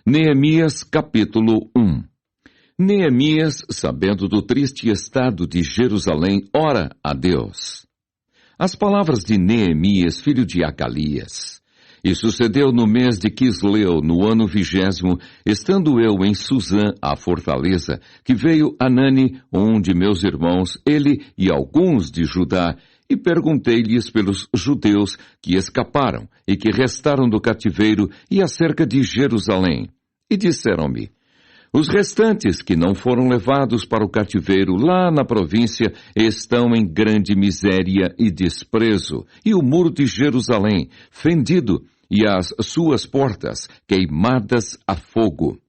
Neemias capítulo 1. Neemias, sabendo do triste estado de Jerusalém, ora a Deus. As palavras de Neemias, filho de Acalias. E sucedeu no mês de Quisleu, no ano 20º, estando eu em Susã, a fortaleza, que veio Anani, um de meus irmãos, ele e alguns de Judá, e perguntei-lhes pelos judeus que escaparam e que restaram do cativeiro e acerca de Jerusalém. E disseram-me: os restantes que não foram levados para o cativeiro lá na província estão em grande miséria e desprezo, e o muro de Jerusalém fendido e as suas portas queimadas a fogo.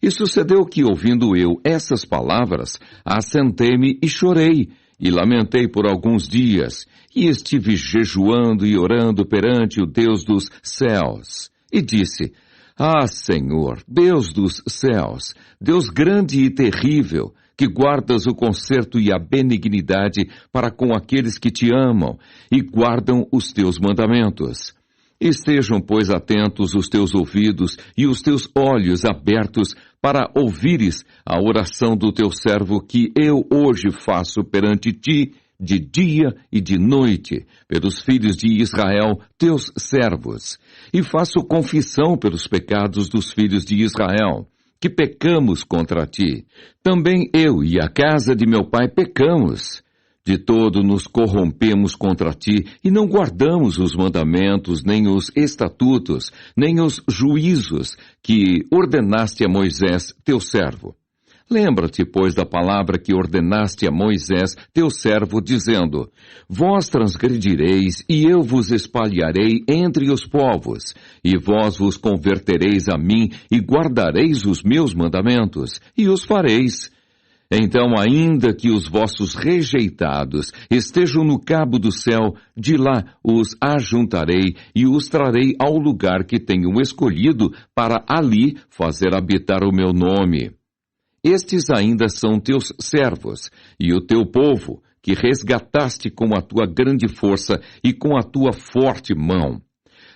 E sucedeu que, ouvindo eu essas palavras, assentei-me e chorei, e lamentei por alguns dias, e estive jejuando e orando perante o Deus dos céus. E disse: ah, Senhor, Deus dos céus, Deus grande e terrível, que guardas o conserto e a benignidade para com aqueles que te amam e guardam os teus mandamentos. Estejam, pois, atentos os teus ouvidos e os teus olhos abertos para ouvires a oração do teu servo que eu hoje faço perante ti, de dia e de noite, pelos filhos de Israel, teus servos. E faço confissão pelos pecados dos filhos de Israel, que pecamos contra ti. Também eu e a casa de meu pai pecamos. De todo nos corrompemos contra ti e não guardamos os mandamentos, nem os estatutos, nem os juízos que ordenaste a Moisés, teu servo. Lembra-te, pois, da palavra que ordenaste a Moisés, teu servo, dizendo: vós transgredireis, e eu vos espalharei entre os povos, e vós vos convertereis a mim, e guardareis os meus mandamentos, e os fareis. Então, ainda que os vossos rejeitados estejam no cabo do céu, de lá os ajuntarei e os trarei ao lugar que tenho escolhido para ali fazer habitar o meu nome. Estes ainda são teus servos e o teu povo, que resgataste com a tua grande força e com a tua forte mão.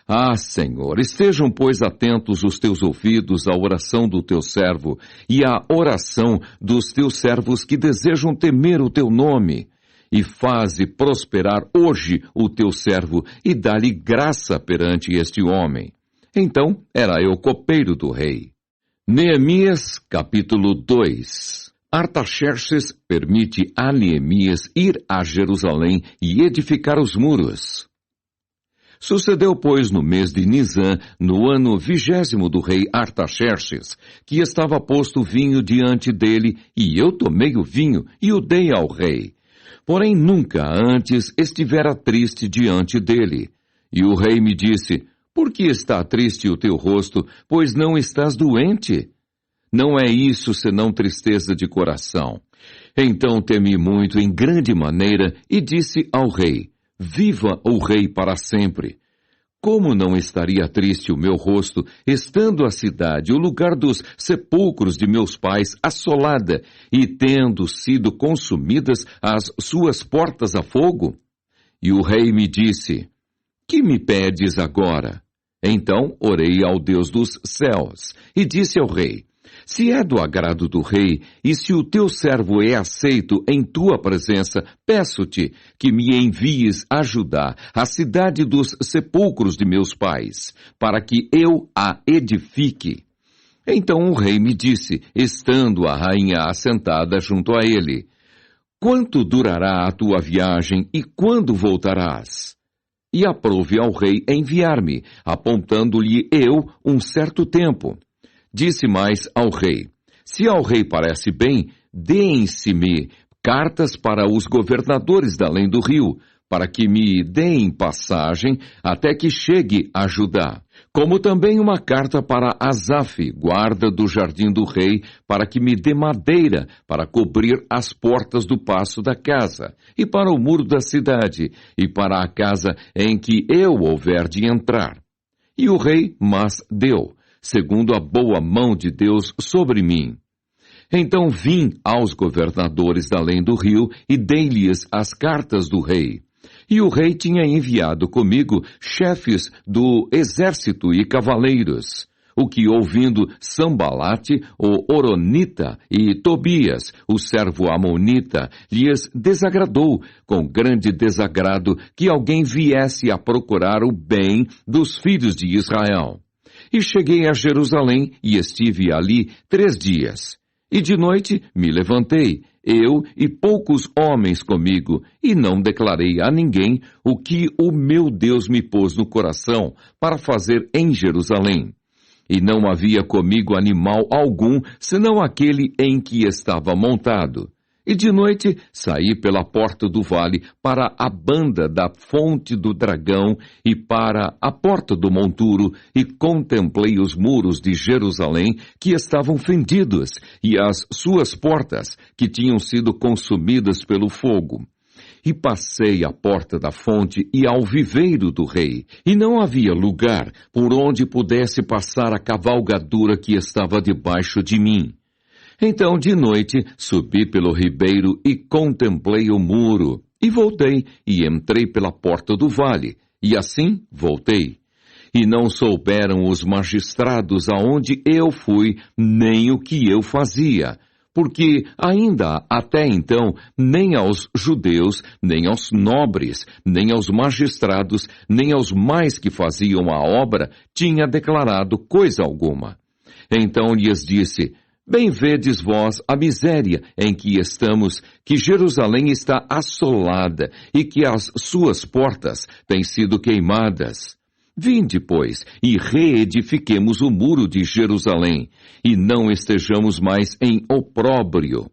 Ah, Senhor, estejam, pois, atentos os teus ouvidos à oração do teu servo e à oração dos teus servos que desejam temer o teu nome. E faze prosperar hoje o teu servo e dá-lhe graça perante este homem. Então era eu copeiro do rei. Neemias, capítulo 2. Artaxerxes permite a Neemias ir a Jerusalém e edificar os muros. Sucedeu, pois, no mês de Nisã, no ano 20º do rei Artaxerxes, que estava posto vinho diante dele, e eu tomei o vinho e o dei ao rei. Porém, nunca antes estivera triste diante dele. E o rei me disse: por que está triste o teu rosto, pois não estás doente? Não é isso senão tristeza de coração. Então temi muito em grande maneira e disse ao rei: viva o rei para sempre. Como não estaria triste o meu rosto, estando a cidade, o lugar dos sepulcros de meus pais, assolada, e tendo sido consumidas as suas portas a fogo? E o rei me disse: que me pedes agora? Então orei ao Deus dos céus, e disse ao rei: se é do agrado do rei, e se o teu servo é aceito em tua presença, peço-te que me envies ajudar a cidade dos sepulcros de meus pais, para que eu a edifique. Então o rei me disse, estando a rainha assentada junto a ele: quanto durará a tua viagem e quando voltarás? E aprouve ao rei enviar-me, apontando-lhe eu um certo tempo. Disse mais ao rei: se ao rei parece bem, deem-se-me cartas para os governadores da além do rio, para que me deem passagem até que chegue a Judá. Como também uma carta para Asaf, guarda do jardim do rei, para que me dê madeira para cobrir as portas do paço da casa, e para o muro da cidade, e para a casa em que eu houver de entrar. E o rei mas deu, segundo a boa mão de Deus sobre mim. Então vim aos governadores da além do rio e dei-lhes as cartas do rei. E o rei tinha enviado comigo chefes do exército e cavaleiros. o que, ouvindo Sambalate, o Horonita, e Tobias, o servo amonita, lhes desagradou, com grande desagrado, que alguém viesse a procurar o bem dos filhos de Israel. E cheguei a Jerusalém, e estive ali 3 dias. E de noite me levantei, eu e poucos homens comigo, e não declarei a ninguém o que o meu Deus me pôs no coração para fazer em Jerusalém. E não havia comigo animal algum, senão aquele em que estava montado. E de noite saí pela porta do vale para a banda da fonte do dragão e para a porta do monturo, e contemplei os muros de Jerusalém que estavam fendidos, e as suas portas que tinham sido consumidas pelo fogo. E passei à porta da fonte e ao viveiro do rei, e não havia lugar por onde pudesse passar a cavalgadura que estava debaixo de mim. Então, de noite, subi pelo ribeiro e contemplei o muro, e voltei, e entrei pela porta do vale, e assim voltei. E não souberam os magistrados aonde eu fui, nem o que eu fazia, porque ainda até então, nem aos judeus, nem aos nobres, nem aos magistrados, nem aos mais que faziam a obra, tinha declarado coisa alguma. Então lhes disse: bem vedes vós a miséria em que estamos, que Jerusalém está assolada e que as suas portas têm sido queimadas. Vinde, pois, e reedifiquemos o muro de Jerusalém, e não estejamos mais em opróbrio.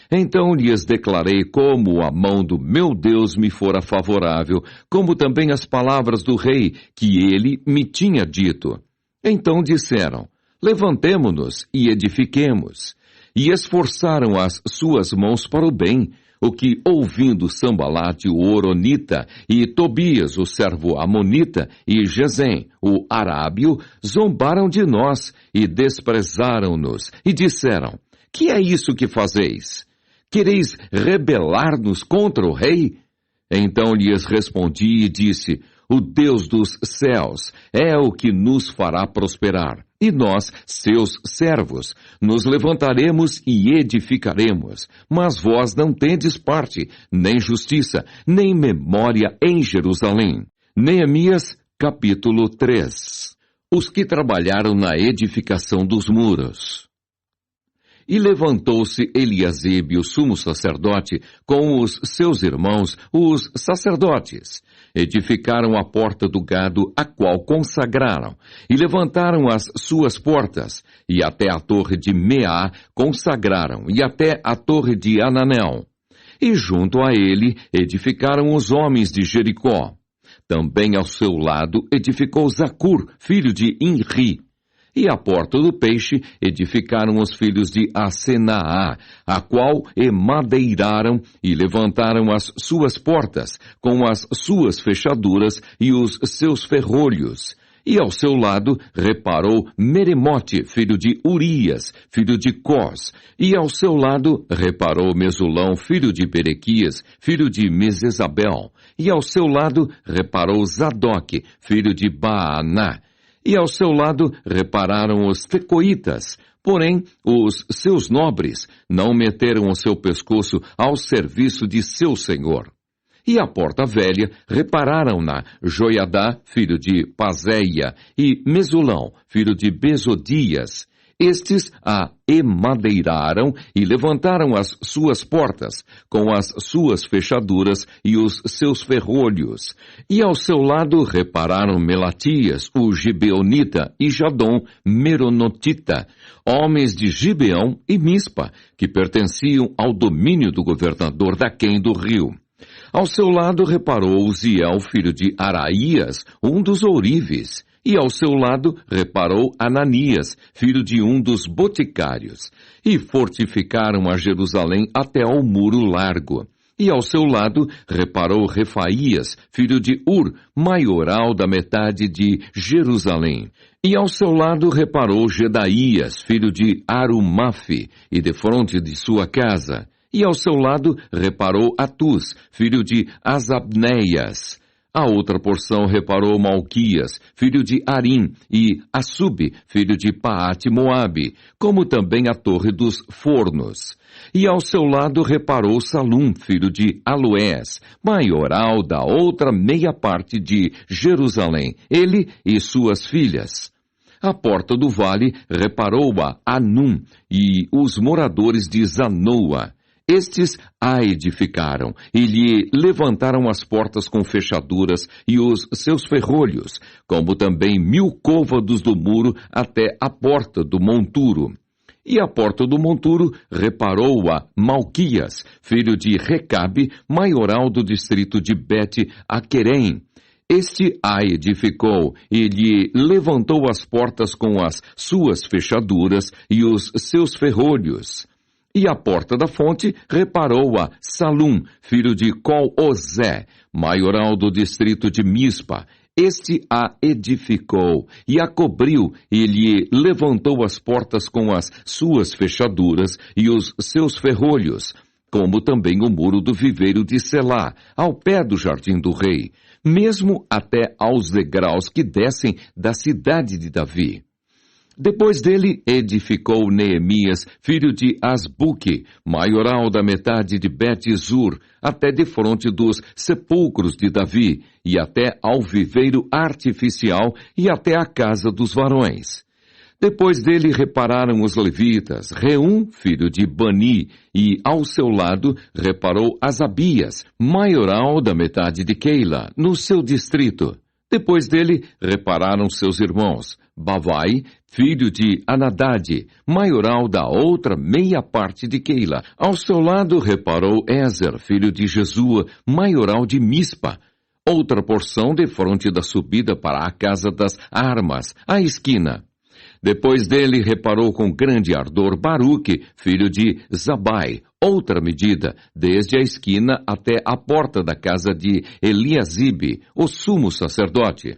Então lhes declarei como a mão do meu Deus me fora favorável, como também as palavras do rei que ele me tinha dito. Então disseram: levantemo-nos e edifiquemos. E esforçaram as suas mãos para o bem, o que, ouvindo Sambalate, o Horonita, e Tobias, o servo amonita, e Gesem, o arábio, zombaram de nós e desprezaram-nos, e disseram: que é isso que fazeis? Quereis rebelar-nos contra o rei? Então lhes respondi e disse: o Deus dos céus é o que nos fará prosperar, e nós, seus servos, nos levantaremos e edificaremos. Mas vós não tendes parte, nem justiça, nem memória em Jerusalém. Neemias, capítulo 3. Os que trabalharam na edificação dos muros. E levantou-se Eliasibe, o sumo sacerdote, com os seus irmãos, os sacerdotes. Edificaram a porta do gado, a qual consagraram, e levantaram as suas portas, e até a torre de Meá consagraram, e até a torre de Ananel. E junto a ele edificaram os homens de Jericó. Também ao seu lado edificou Zacur, filho de Inri. E a porta do peixe edificaram os filhos de Asenaá, a qual emadeiraram e levantaram as suas portas, com as suas fechaduras e os seus ferrolhos. E ao seu lado reparou Meremote, filho de Urias, filho de Cós. E ao seu lado reparou Mesulão, filho de Berequias, filho de Mesesabel. E ao seu lado reparou Zadok, filho de Baaná. E ao seu lado repararam os tecoitas, porém os seus nobres não meteram o seu pescoço ao serviço de seu senhor. E a porta velha repararam-na Joiadá, filho de Pazéia, e Mesulão, filho de Besodias. Estes a emadeiraram e levantaram as suas portas, com as suas fechaduras e os seus ferrolhos. E ao seu lado repararam Melatias, o gibeonita, e Jadom, meronotita, homens de Gibeão e Mispa, que pertenciam ao domínio do governador daquém do rio. Ao seu lado reparou Uziel, filho de Araías, um dos ourives. E ao seu lado reparou Ananias, filho de um dos boticários. E fortificaram a Jerusalém até ao muro largo. E ao seu lado reparou Refaías, filho de Ur, maioral da metade de Jerusalém. E ao seu lado reparou Gedaías, filho de Arumafe, e defronte de sua casa. E ao seu lado reparou Atus, filho de Asabneias. A outra porção reparou Malquias, filho de Arim, e Assub, filho de Paate-Moabe, como também a torre dos fornos. E ao seu lado reparou Salum, filho de Aloés, maioral da outra meia parte de Jerusalém, ele e suas filhas. A porta do vale reparou-a Anum e os moradores de Zanoa. Estes a edificaram e lhe levantaram as portas com fechaduras e os seus ferrolhos, como também 1000 côvados do muro até a porta do monturo. E a porta do monturo reparou-a Malquias, filho de Recabe, maioral do distrito de Bet-Aquerém. Este a edificou e lhe levantou as portas com as suas fechaduras e os seus ferrolhos. E a porta da fonte reparou-a Salum, filho de Col-Ozé, maioral do distrito de Mispa. Este a edificou e a cobriu e lhe levantou as portas com as suas fechaduras e os seus ferrolhos, como também o muro do viveiro de Selá, ao pé do jardim do rei, mesmo até aos degraus que descem da cidade de Davi. Depois dele edificou Neemias, filho de Asbuque, maioral da metade de Bet-Zur, até defronte dos sepulcros de Davi, e até ao viveiro artificial e até a casa dos varões. Depois dele repararam os levitas, Reum, filho de Bani, e ao seu lado reparou Asabias, maioral da metade de Keila, no seu distrito. Depois dele repararam seus irmãos, Bavai, filho de Anadade, maioral da outra meia parte de Keila. Ao seu lado reparou Ezer, filho de Jesua, maioral de Mispa. Outra porção defronte da subida para a casa das armas, a esquina. Depois dele reparou com grande ardor Baruque, filho de Zabai, outra medida, desde a esquina até a porta da casa de Eliasibe, o sumo sacerdote.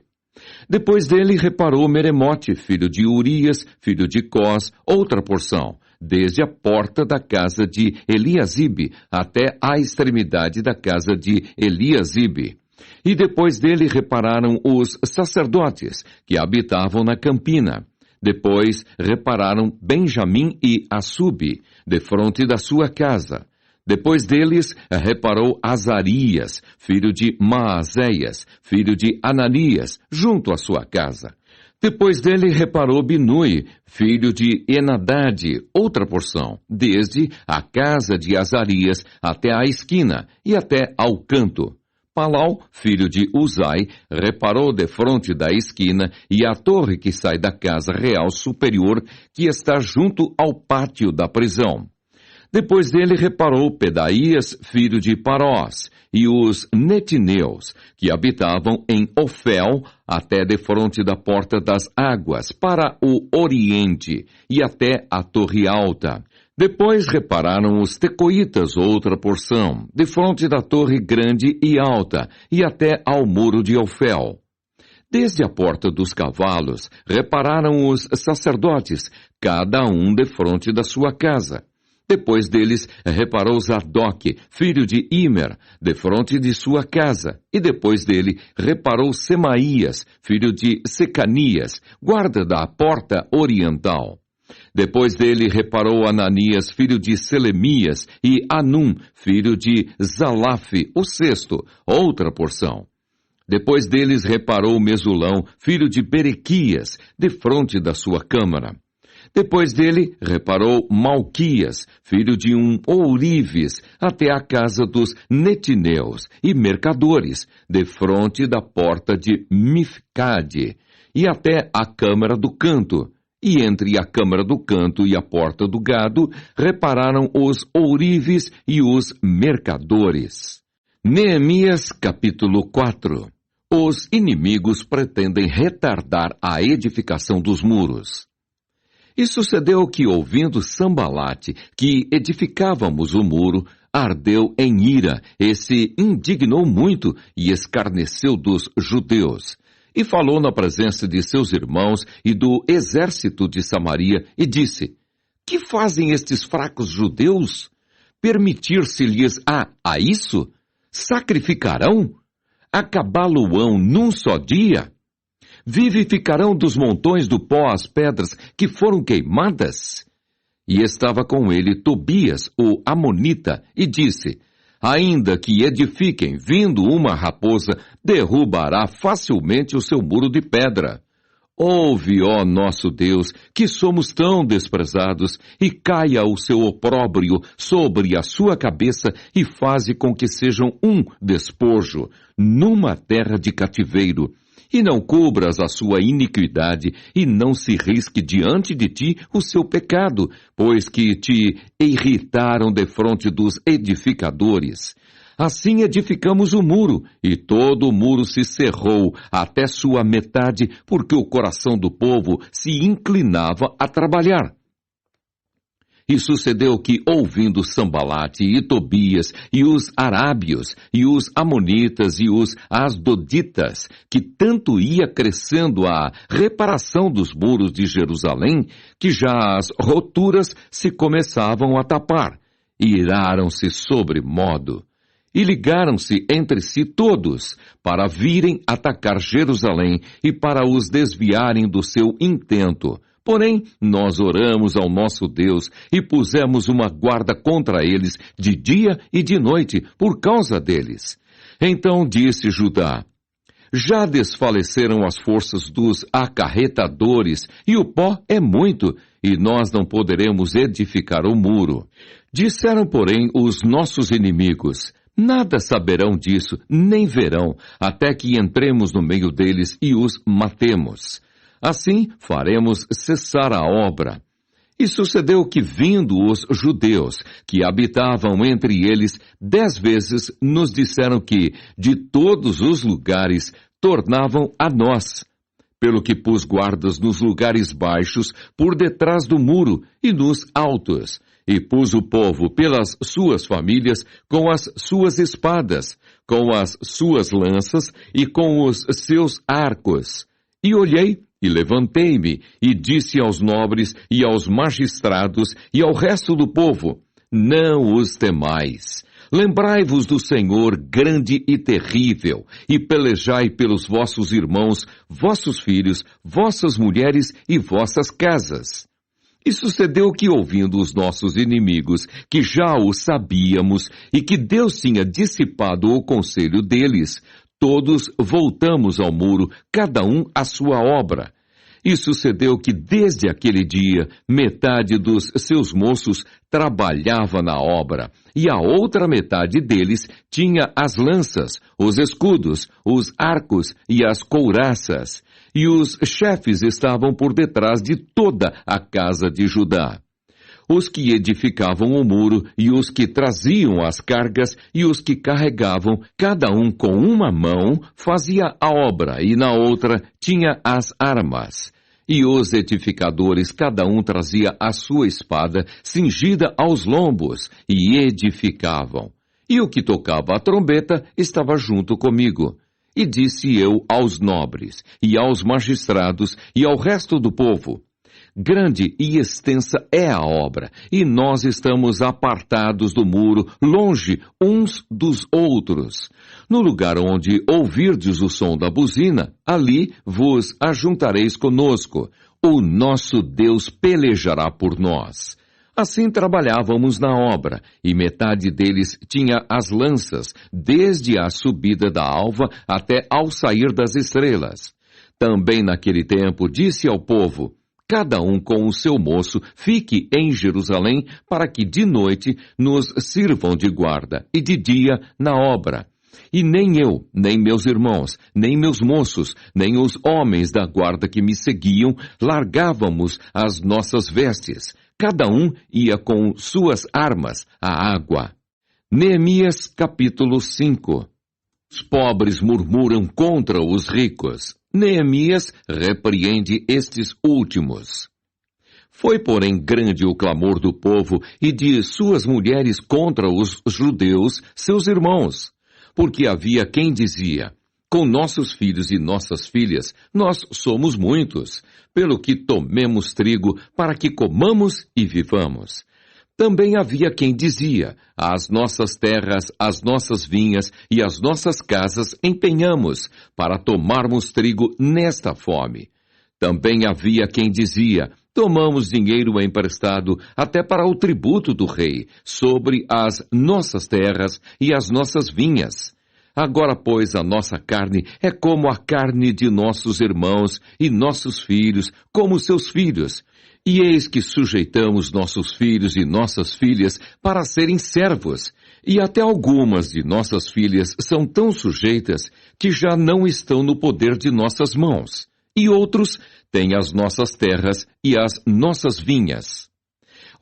Depois dele reparou Meremote, filho de Urias, filho de Cós, outra porção, desde a porta da casa de Eliasibe até a extremidade da casa de Eliasibe. E depois dele repararam os sacerdotes, que habitavam na campina. Depois repararam Benjamim e Assub, defronte da sua casa. Depois deles reparou Azarias, filho de Maazéias, filho de Ananias, junto à sua casa. Depois dele reparou Binui, filho de Enadade, outra porção, desde a casa de Azarias até a esquina e até ao canto. Palau, filho de Uzai, reparou defronte da esquina e a torre que sai da casa real superior, que está junto ao pátio da prisão. Depois dele reparou Pedaías, filho de Parós, e os netineus, que habitavam em Ofel, até defronte da porta das águas, para o oriente, e até a torre alta. Depois repararam os tecoitas, outra porção, defronte da torre grande e alta, e até ao muro de Ofel. Desde a porta dos cavalos, repararam os sacerdotes, cada um defronte da sua casa. Depois deles, reparou Zadok, filho de Imer, defronte de sua casa. E depois dele, reparou Semaías, filho de Secanias, guarda da porta oriental. Depois dele, reparou Ananias, filho de Selemias, e Anum, filho de Zalafe, o sexto, outra porção. Depois deles, reparou Mesulão, filho de Berequias, defronte da sua câmara. Depois dele, reparou Malquias, filho de um ourives, até a casa dos netineus e mercadores, defronte da porta de Mifcade, e até a câmara do canto. E entre a câmara do canto e a porta do gado, repararam os ourives e os mercadores. Neemias capítulo 4. Os inimigos pretendem retardar a edificação dos muros. E sucedeu que, ouvindo Sambalate, que edificávamos o muro, ardeu em ira, e se indignou muito, e escarneceu dos judeus. E falou na presença de seus irmãos e do exército de Samaria, e disse: Que fazem estes fracos judeus? Permitir-se-lhes a isso? Sacrificarão? acabá-lo-ão num só dia? Vivificarão dos montões do pó as pedras que foram queimadas? E estava com ele Tobias, o amonita, e disse: ainda que edifiquem, vindo uma raposa, derrubará facilmente o seu muro de pedra. Ouve, ó nosso Deus, que somos tão desprezados, e caia o seu opróbrio sobre a sua cabeça, e faze com que sejam um despojo, numa terra de cativeiro. E não cubras a sua iniquidade, e não se risque diante de ti o seu pecado, pois que te irritaram defronte dos edificadores. Assim edificamos o muro, e todo o muro se cerrou até sua metade, porque o coração do povo se inclinava a trabalhar. E sucedeu que, ouvindo Sambalate e Tobias, e os arábios, e os amonitas, e os asdoditas, que tanto ia crescendo a reparação dos muros de Jerusalém, que já as roturas se começavam a tapar, e iraram-se sobremodo. E ligaram-se entre si todos, para virem atacar Jerusalém e para os desviarem do seu intento. Porém, nós oramos ao nosso Deus e pusemos uma guarda contra eles de dia e de noite, por causa deles. Então disse Judá: já desfaleceram as forças dos acarretadores, e o pó é muito, e nós não poderemos edificar o muro. Disseram, porém, os nossos inimigos: nada saberão disso, nem verão, até que entremos no meio deles e os matemos. Assim faremos cessar a obra. E sucedeu que, vindo os judeus, que habitavam entre eles, 10 vezes nos disseram que, de todos os lugares, tornavam a nós. Pelo que pus guardas nos lugares baixos, por detrás do muro, e nos altos. E pus o povo pelas suas famílias, com as suas espadas, com as suas lanças e com os seus arcos. E olhei, e levantei-me, e disse aos nobres, e aos magistrados, e ao resto do povo: não os temais. Lembrai-vos do Senhor grande e terrível, e pelejai pelos vossos irmãos, vossos filhos, vossas mulheres e vossas casas. E sucedeu que, ouvindo os nossos inimigos, que já o sabíamos, e que Deus tinha dissipado o conselho deles, todos voltamos ao muro, cada um à sua obra. E sucedeu que, desde aquele dia, metade dos seus moços trabalhava na obra, e a outra metade deles tinha as lanças, os escudos, os arcos e as couraças. E os chefes estavam por detrás de toda a casa de Judá. Os que edificavam o muro, e os que traziam as cargas, e os que carregavam, cada um com uma mão, fazia a obra, e na outra tinha as armas. E os edificadores, cada um trazia a sua espada, cingida aos lombos, e edificavam. E o que tocava a trombeta estava junto comigo. E disse eu aos nobres, e aos magistrados, e ao resto do povo: grande e extensa é a obra, e nós estamos apartados do muro, longe uns dos outros. No lugar onde ouvirdes o som da buzina, ali vos ajuntareis conosco. O nosso Deus pelejará por nós. Assim trabalhávamos na obra, e metade deles tinha as lanças, desde a subida da alva até ao sair das estrelas. Também naquele tempo disse ao povo: cada um com o seu moço fique em Jerusalém, para que de noite nos sirvam de guarda, e de dia na obra. E nem eu, nem meus irmãos, nem meus moços, nem os homens da guarda que me seguiam, largávamos as nossas vestes. Cada um ia com suas armas à água. Neemias capítulo 5. Os pobres murmuram contra os ricos. Neemias repreende estes últimos. Foi, porém, grande o clamor do povo e de suas mulheres contra os judeus, seus irmãos, porque havia quem dizia: com nossos filhos e nossas filhas, nós somos muitos, pelo que tomemos trigo para que comamos e vivamos. Também havia quem dizia: as nossas terras, as nossas vinhas e as nossas casas empenhamos para tomarmos trigo nesta fome. Também havia quem dizia: tomamos dinheiro emprestado até para o tributo do rei sobre as nossas terras e as nossas vinhas. Agora, pois, a nossa carne é como a carne de nossos irmãos e nossos filhos, como seus filhos. E eis que sujeitamos nossos filhos e nossas filhas para serem servos. E até algumas de nossas filhas são tão sujeitas que já não estão no poder de nossas mãos. E outros têm as nossas terras e as nossas vinhas.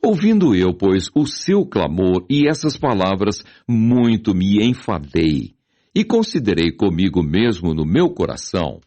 Ouvindo eu, pois, o seu clamor e essas palavras, muito me enfadei. E considerei comigo mesmo no meu coração.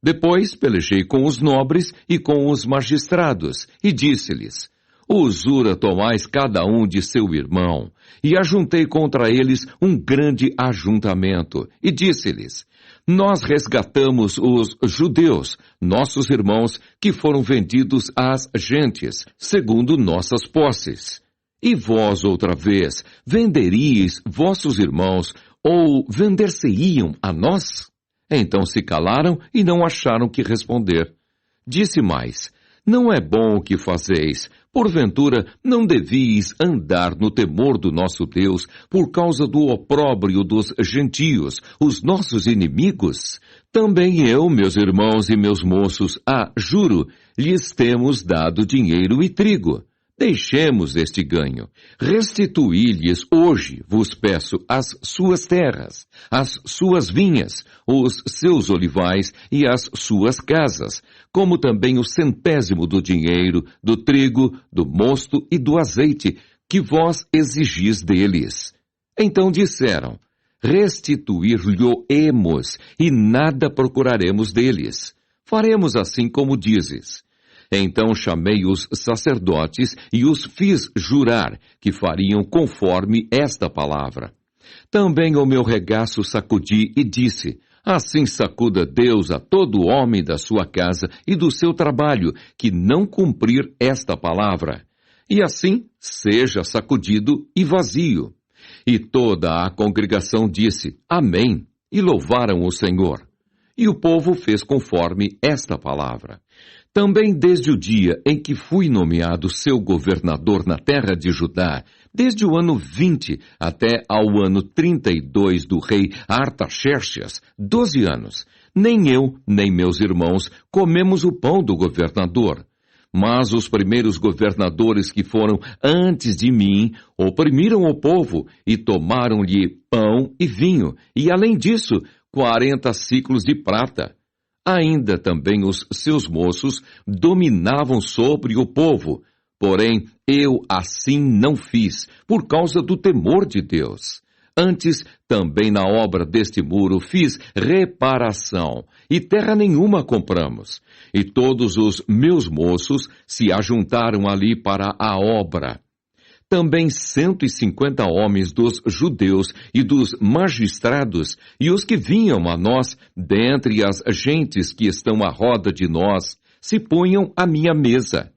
Depois pelejei com os nobres e com os magistrados, e disse-lhes: usura tomais cada um de seu irmão. E ajuntei contra eles um grande ajuntamento, e disse-lhes: nós resgatamos os judeus, nossos irmãos, que foram vendidos às gentes, segundo nossas posses. E vós, outra vez, venderíeis vossos irmãos, ou vender-se-iam a nós? Então se calaram e não acharam que responder. Disse mais: não é bom o que fazeis. Porventura, não devíeis andar no temor do nosso Deus por causa do opróbrio dos gentios, os nossos inimigos? Também eu, meus irmãos e meus moços, juro, lhes temos dado dinheiro e trigo. Deixemos este ganho. Restituí-lhes hoje, vos peço, as suas terras, as suas vinhas, os seus olivais e as suas casas, como também o centésimo do dinheiro, do trigo, do mosto e do azeite, que vós exigis deles. Então disseram: restituir-lhe-emos, e nada procuraremos deles. Faremos assim como dizes. Então chamei os sacerdotes e os fiz jurar que fariam conforme esta palavra. Também o meu regaço sacudi e disse: assim sacuda Deus a todo homem da sua casa e do seu trabalho, que não cumprir esta palavra. E assim seja sacudido e vazio. E toda a congregação disse: Amém, e louvaram o Senhor. E o povo fez conforme esta palavra. Também desde o dia em que fui nomeado seu governador na terra de Judá, desde o ano 20 até ao ano 32 do rei Artaxerxes, 12 anos, nem eu, nem meus irmãos comemos o pão do governador. Mas os primeiros governadores que foram antes de mim oprimiram o povo e tomaram-lhe pão e vinho, e além disso, 40 ciclos de prata. Ainda também os seus moços dominavam sobre o povo, porém eu assim não fiz, por causa do temor de Deus. Antes, também na obra deste muro fiz reparação, e terra nenhuma compramos. E todos os meus moços se ajuntaram ali para a obra. Também 150 homens dos judeus e dos magistrados, e os que vinham a nós, dentre as gentes que estão à roda de nós, se punham à minha mesa.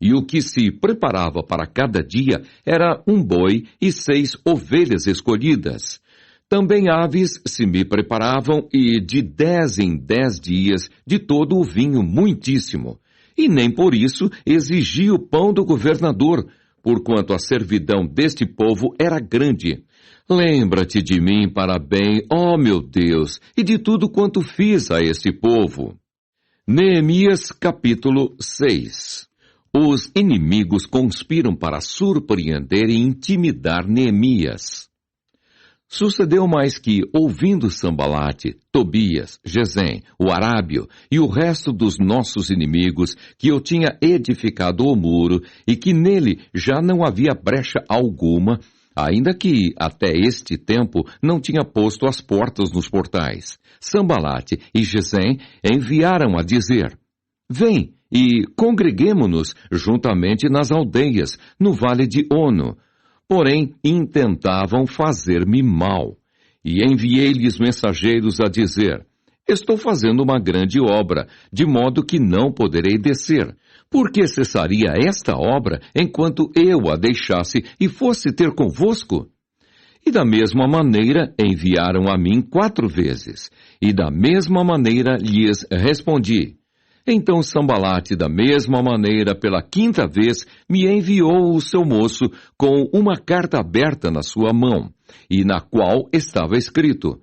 E o que se preparava para cada dia era um boi e 6 ovelhas escolhidas. Também aves se me preparavam, e de 10 em 10 dias, de todo o vinho muitíssimo. E nem por isso exigi o pão do governador, porquanto a servidão deste povo era grande. Lembra-te de mim para bem, ó meu Deus, e de tudo quanto fiz a este povo. Neemias capítulo 6. Os inimigos conspiram para surpreender e intimidar Neemias. Sucedeu mais que, ouvindo Sambalate, Tobias, Gesem, o Arábio e o resto dos nossos inimigos, que eu tinha edificado o muro e que nele já não havia brecha alguma, ainda que até este tempo não tinha posto as portas nos portais, Sambalate e Gesem enviaram a dizer: Vem e congreguemo-nos juntamente nas aldeias, no vale de Ono. Porém, intentavam fazer-me mal. E enviei-lhes mensageiros a dizer: Estou fazendo uma grande obra, de modo que não poderei descer. Por que cessaria esta obra enquanto eu a deixasse e fosse ter convosco? E da mesma maneira enviaram a mim 4 vezes, e da mesma maneira lhes respondi. Então Sambalate, da mesma maneira, pela 5ª vez, me enviou o seu moço com uma carta aberta na sua mão, e na qual estava escrito: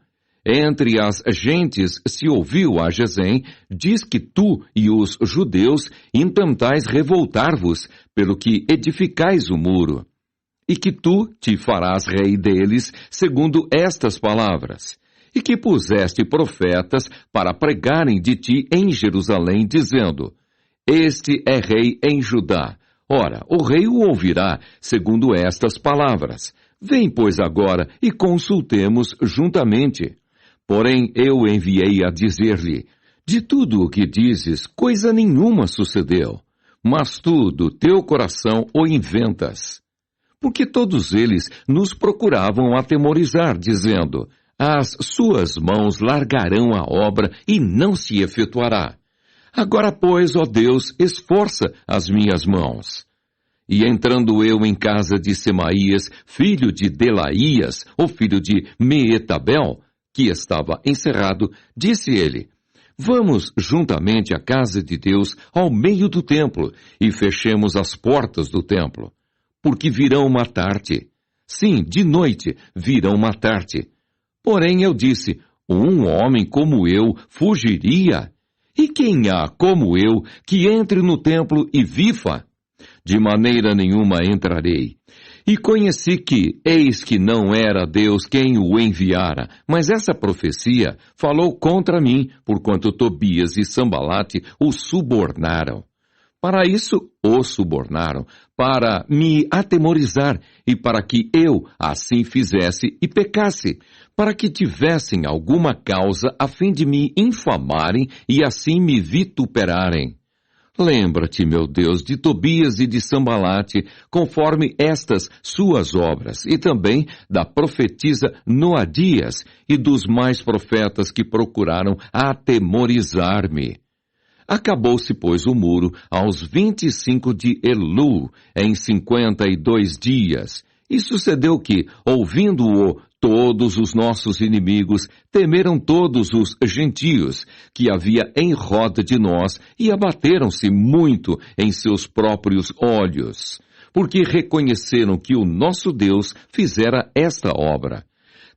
Entre as gentes se ouviu a Gesem, diz que tu e os judeus intentais revoltar-vos, pelo que edificais o muro, e que tu te farás rei deles, segundo estas palavras, e que puseste profetas para pregarem de ti em Jerusalém, dizendo: Este é rei em Judá. Ora, o rei o ouvirá, segundo estas palavras. Vem, pois, agora e consultemos juntamente. Porém, eu enviei a dizer-lhe: De tudo o que dizes, coisa nenhuma sucedeu, mas tu, do teu coração, o inventas. Porque todos eles nos procuravam atemorizar, dizendo: As suas mãos largarão a obra e não se efetuará. Agora, pois, ó Deus, esforça as minhas mãos. E entrando eu em casa de Semaías, filho de Delaías, o filho de Meetabel, que estava encerrado, disse ele: Vamos juntamente à casa de Deus ao meio do templo e fechemos as portas do templo, porque virão matar-te. Sim, de noite virão matar-te. Porém eu disse: Um homem como eu fugiria? E quem há como eu que entre no templo e viva? De maneira nenhuma entrarei. E conheci que, eis que não era Deus quem o enviara, mas essa profecia falou contra mim, porquanto Tobias e Sambalate o subornaram. Para isso o subornaram, para me atemorizar e para que eu assim fizesse e pecasse, para que tivessem alguma causa a fim de me infamarem e assim me vituperarem. Lembra-te, meu Deus, de Tobias e de Sambalate, conforme estas suas obras, e também da profetisa Noadias e dos mais profetas que procuraram atemorizar-me. Acabou-se, pois, o muro aos 25 de Elul, em 52 dias. E sucedeu que, ouvindo-o, todos os nossos inimigos temeram todos os gentios que havia em roda de nós e abateram-se muito em seus próprios olhos, porque reconheceram que o nosso Deus fizera esta obra.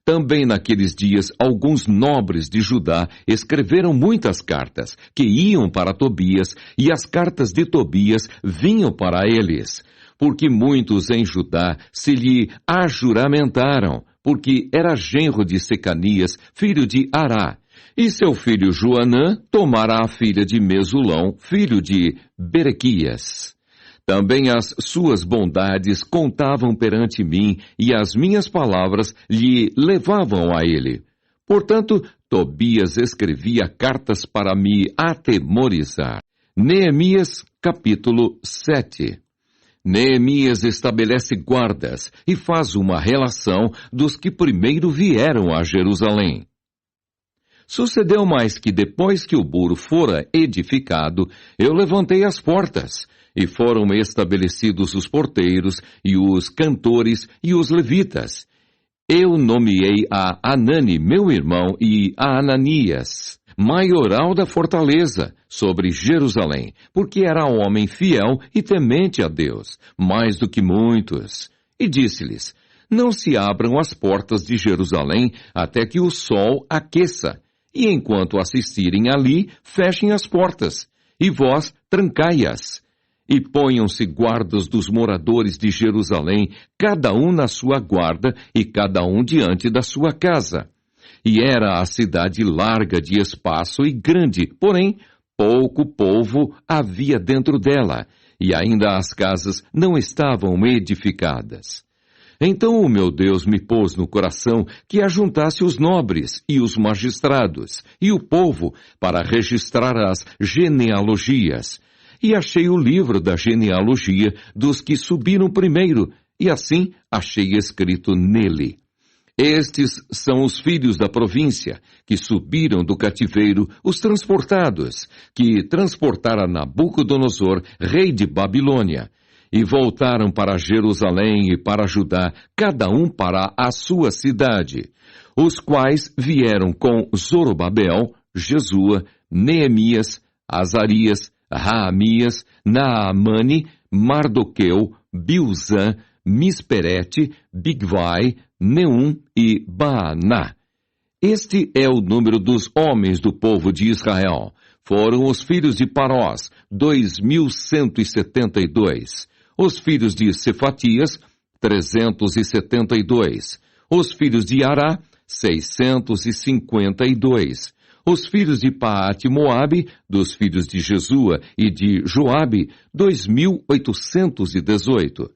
Também naqueles dias, alguns nobres de Judá escreveram muitas cartas, que iam para Tobias, e as cartas de Tobias vinham para eles, porque muitos em Judá se lhe ajuramentaram, porque era genro de Secanias, filho de Ará, e seu filho Joanã tomara a filha de Mesulão, filho de Berequias. Também as suas bondades contavam perante mim, e as minhas palavras lhe levavam a ele. Portanto, Tobias escrevia cartas para me atemorizar. Neemias, capítulo 7. Neemias estabelece guardas e faz uma relação dos que primeiro vieram a Jerusalém. Sucedeu mais que depois que o muro fora edificado, eu levantei as portas, e foram estabelecidos os porteiros, e os cantores, e os levitas. Eu nomeei a Anani, meu irmão, e a Ananias, maioral da fortaleza, sobre Jerusalém, porque era homem fiel e temente a Deus, mais do que muitos. E disse-lhes: Não se abram as portas de Jerusalém até que o sol aqueça, e enquanto assistirem ali, fechem as portas, e vós trancai-as. E ponham-se guardas dos moradores de Jerusalém, cada um na sua guarda e cada um diante da sua casa. E era a cidade larga de espaço e grande, porém, pouco povo havia dentro dela, e ainda as casas não estavam edificadas. Então o meu Deus me pôs no coração que ajuntasse os nobres e os magistrados e o povo para registrar as genealogias. E achei o livro da genealogia dos que subiram primeiro, e assim achei escrito nele: Estes são os filhos da província, que subiram do cativeiro, os transportados, que transportaram Nabucodonosor, rei de Babilônia, e voltaram para Jerusalém e para Judá, cada um para a sua cidade, os quais vieram com Zorobabel, Jesua, Neemias, Azarias, Raamias, Naamane, Mardoqueu, Bilzã, Misperete, Bigvai, Neum e Baaná. Este é o número dos homens do povo de Israel. Foram os filhos de Parós, 2.172. Os filhos de Cefatias, 372. Os filhos de Ará, 652. Os filhos de Paate-Moabe, dos filhos de Jesua e de Joabe, 2.818.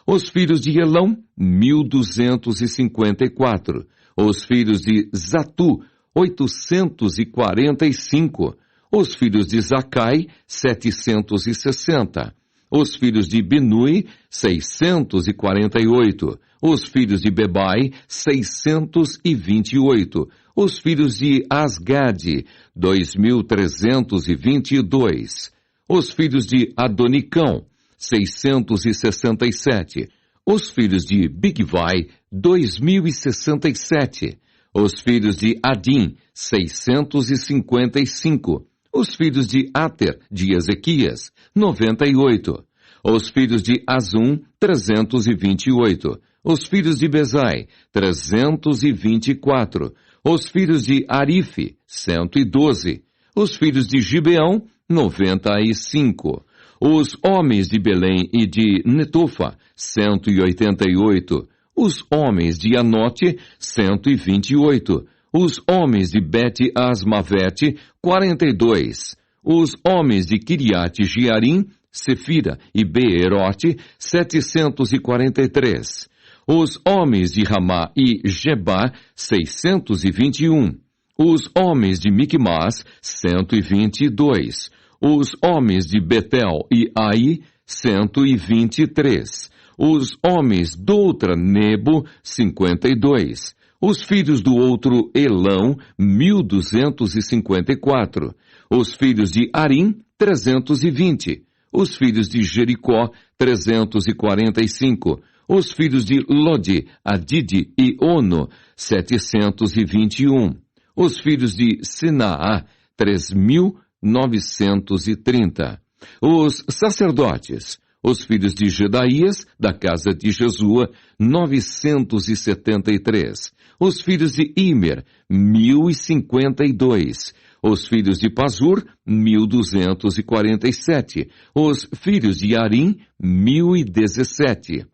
Os filhos de Elão, 1.254. Os filhos de Zatu, 845. Os filhos de Zacai, 760. Os filhos de Binui, 648. Os filhos de Bebai, 628. Os filhos de Asgade, 2.322. Os filhos de Adonicão, 667. Os filhos de Bigvai, 2.067. Os filhos de Adim, 655. Os filhos de Ater, de Ezequias, 98. Os filhos de Azum, 328. Os filhos de Bezai, 324. Os filhos de Arife, 112. Os filhos de Gibeão, 95. Os homens de Belém e de Netofa, 188. Os homens de Anote, 128. Os homens de Bet-Asmavete, 42. Os homens de Kiriate-Jearim, Sefira e Beerote, 743. Os homens de Ramá e Gebá, 621. Os homens de Miquimás, 122. Os homens de Betel e Ai, 123. Os homens doutra Nebo, 52. Os filhos do outro Elão, 1.254. Os filhos de Arim, 320. Os filhos de Jericó, 345. Os filhos de Lode, Adide e Ono, 721. Os filhos de Sinaá, 3.930. Os sacerdotes, os filhos de Jedaías, da casa de Jesua, 973. Os filhos de Imer, 1.052. Os filhos de Pazur, 1.247. Os filhos de Arim, 1.017.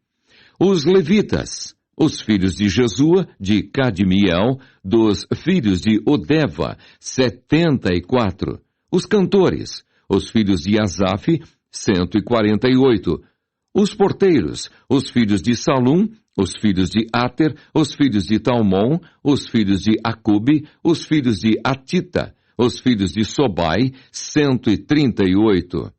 Os levitas, os filhos de Jesua, de Cadmiel, dos filhos de Odeva, 74. Os cantores, os filhos de Asaf, 148. Os porteiros, os filhos de Salum, os filhos de Ater, os filhos de Talmon, os filhos de Acube, os filhos de Atita, os filhos de Sobai, 138.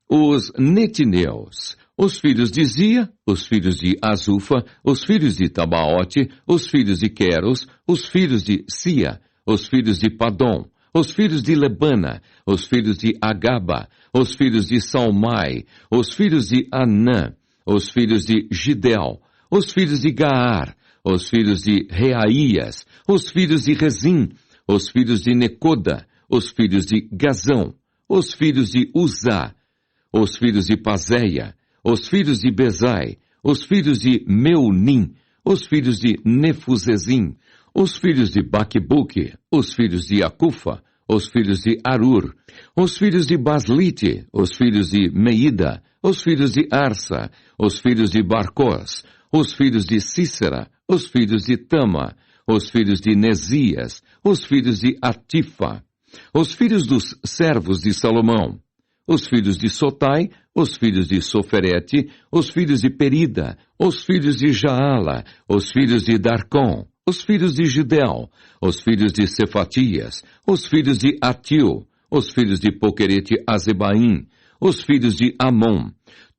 Os netineus, os filhos de Zia, os filhos de Azufa, os filhos de Tabaote, os filhos de Queros, os filhos de Sia, os filhos de Padom, os filhos de Lebana, os filhos de Agaba, os filhos de Salmai, os filhos de Anã, os filhos de Gidel, os filhos de Gaar, os filhos de Reaías, os filhos de Rezim, os filhos de Necoda, os filhos de Gazão, os filhos de Uzá, os filhos de Pazéia, os filhos de Bezai, os filhos de Meunim, os filhos de Nefuzezim, os filhos de Baquebuque, os filhos de Acufa, os filhos de Arur, os filhos de Baslite, os filhos de Meida, os filhos de Arsa, os filhos de Barcós, os filhos de Cícera, os filhos de Tama, os filhos de Nesias, os filhos de Atifa, os filhos dos servos de Salomão, os filhos de Sotai, os filhos de Soferete, os filhos de Perida, os filhos de Jaala, os filhos de Darcom, os filhos de Gidel, os filhos de Cefatias, os filhos de Atil, os filhos de Poquerete Azebaim, os filhos de Amon,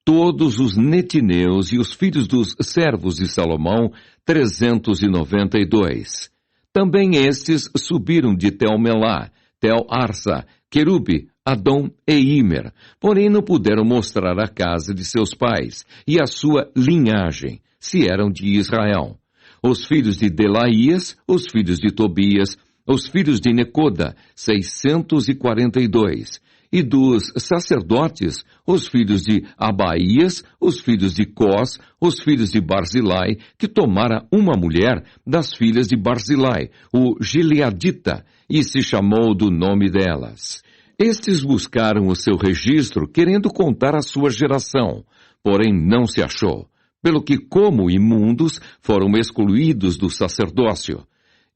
todos os netineus e os filhos dos servos de Salomão, 392. Também estes subiram de Tel-Melá, Tel-Arsa, Querube, Adom e Imer, porém não puderam mostrar a casa de seus pais e a sua linhagem, se eram de Israel. Os filhos de Delaías, os filhos de Tobias, os filhos de Necoda, 642. E dos sacerdotes, os filhos de Abaías, os filhos de Cós, os filhos de Barzilai, que tomara uma mulher das filhas de Barzilai, o Gileadita, e se chamou do nome delas. Estes buscaram o seu registro, querendo contar a sua geração, porém não se achou, pelo que, como imundos, foram excluídos do sacerdócio.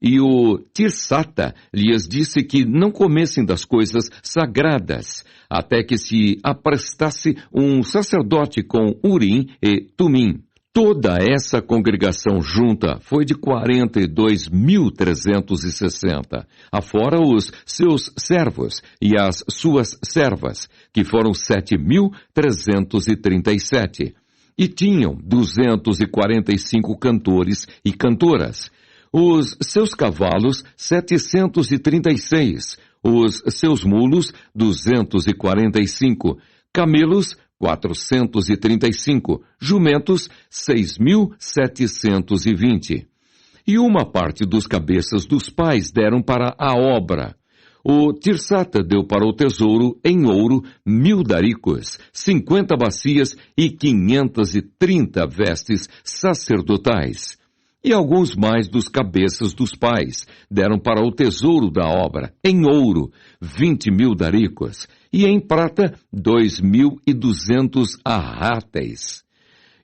E o Tirsata lhes disse que não comessem das coisas sagradas, até que se aprestasse um sacerdote com Urim e Tumim. Toda essa congregação junta foi de 42.360, afora os seus servos e as suas servas, que foram 7.337, e tinham 245 cantores e cantoras. Os seus cavalos, 736, os seus mulos, 245, camelos, 435, jumentos, 6.720. E uma parte dos cabeças dos pais deram para a obra. O Tirsata deu para o tesouro, em ouro, 1.000 daricos, 50 bacias e 530 vestes sacerdotais. E alguns mais dos cabeças dos pais deram para o tesouro da obra, em ouro, 20.000 daricos, e em prata, 2.200 arráteis.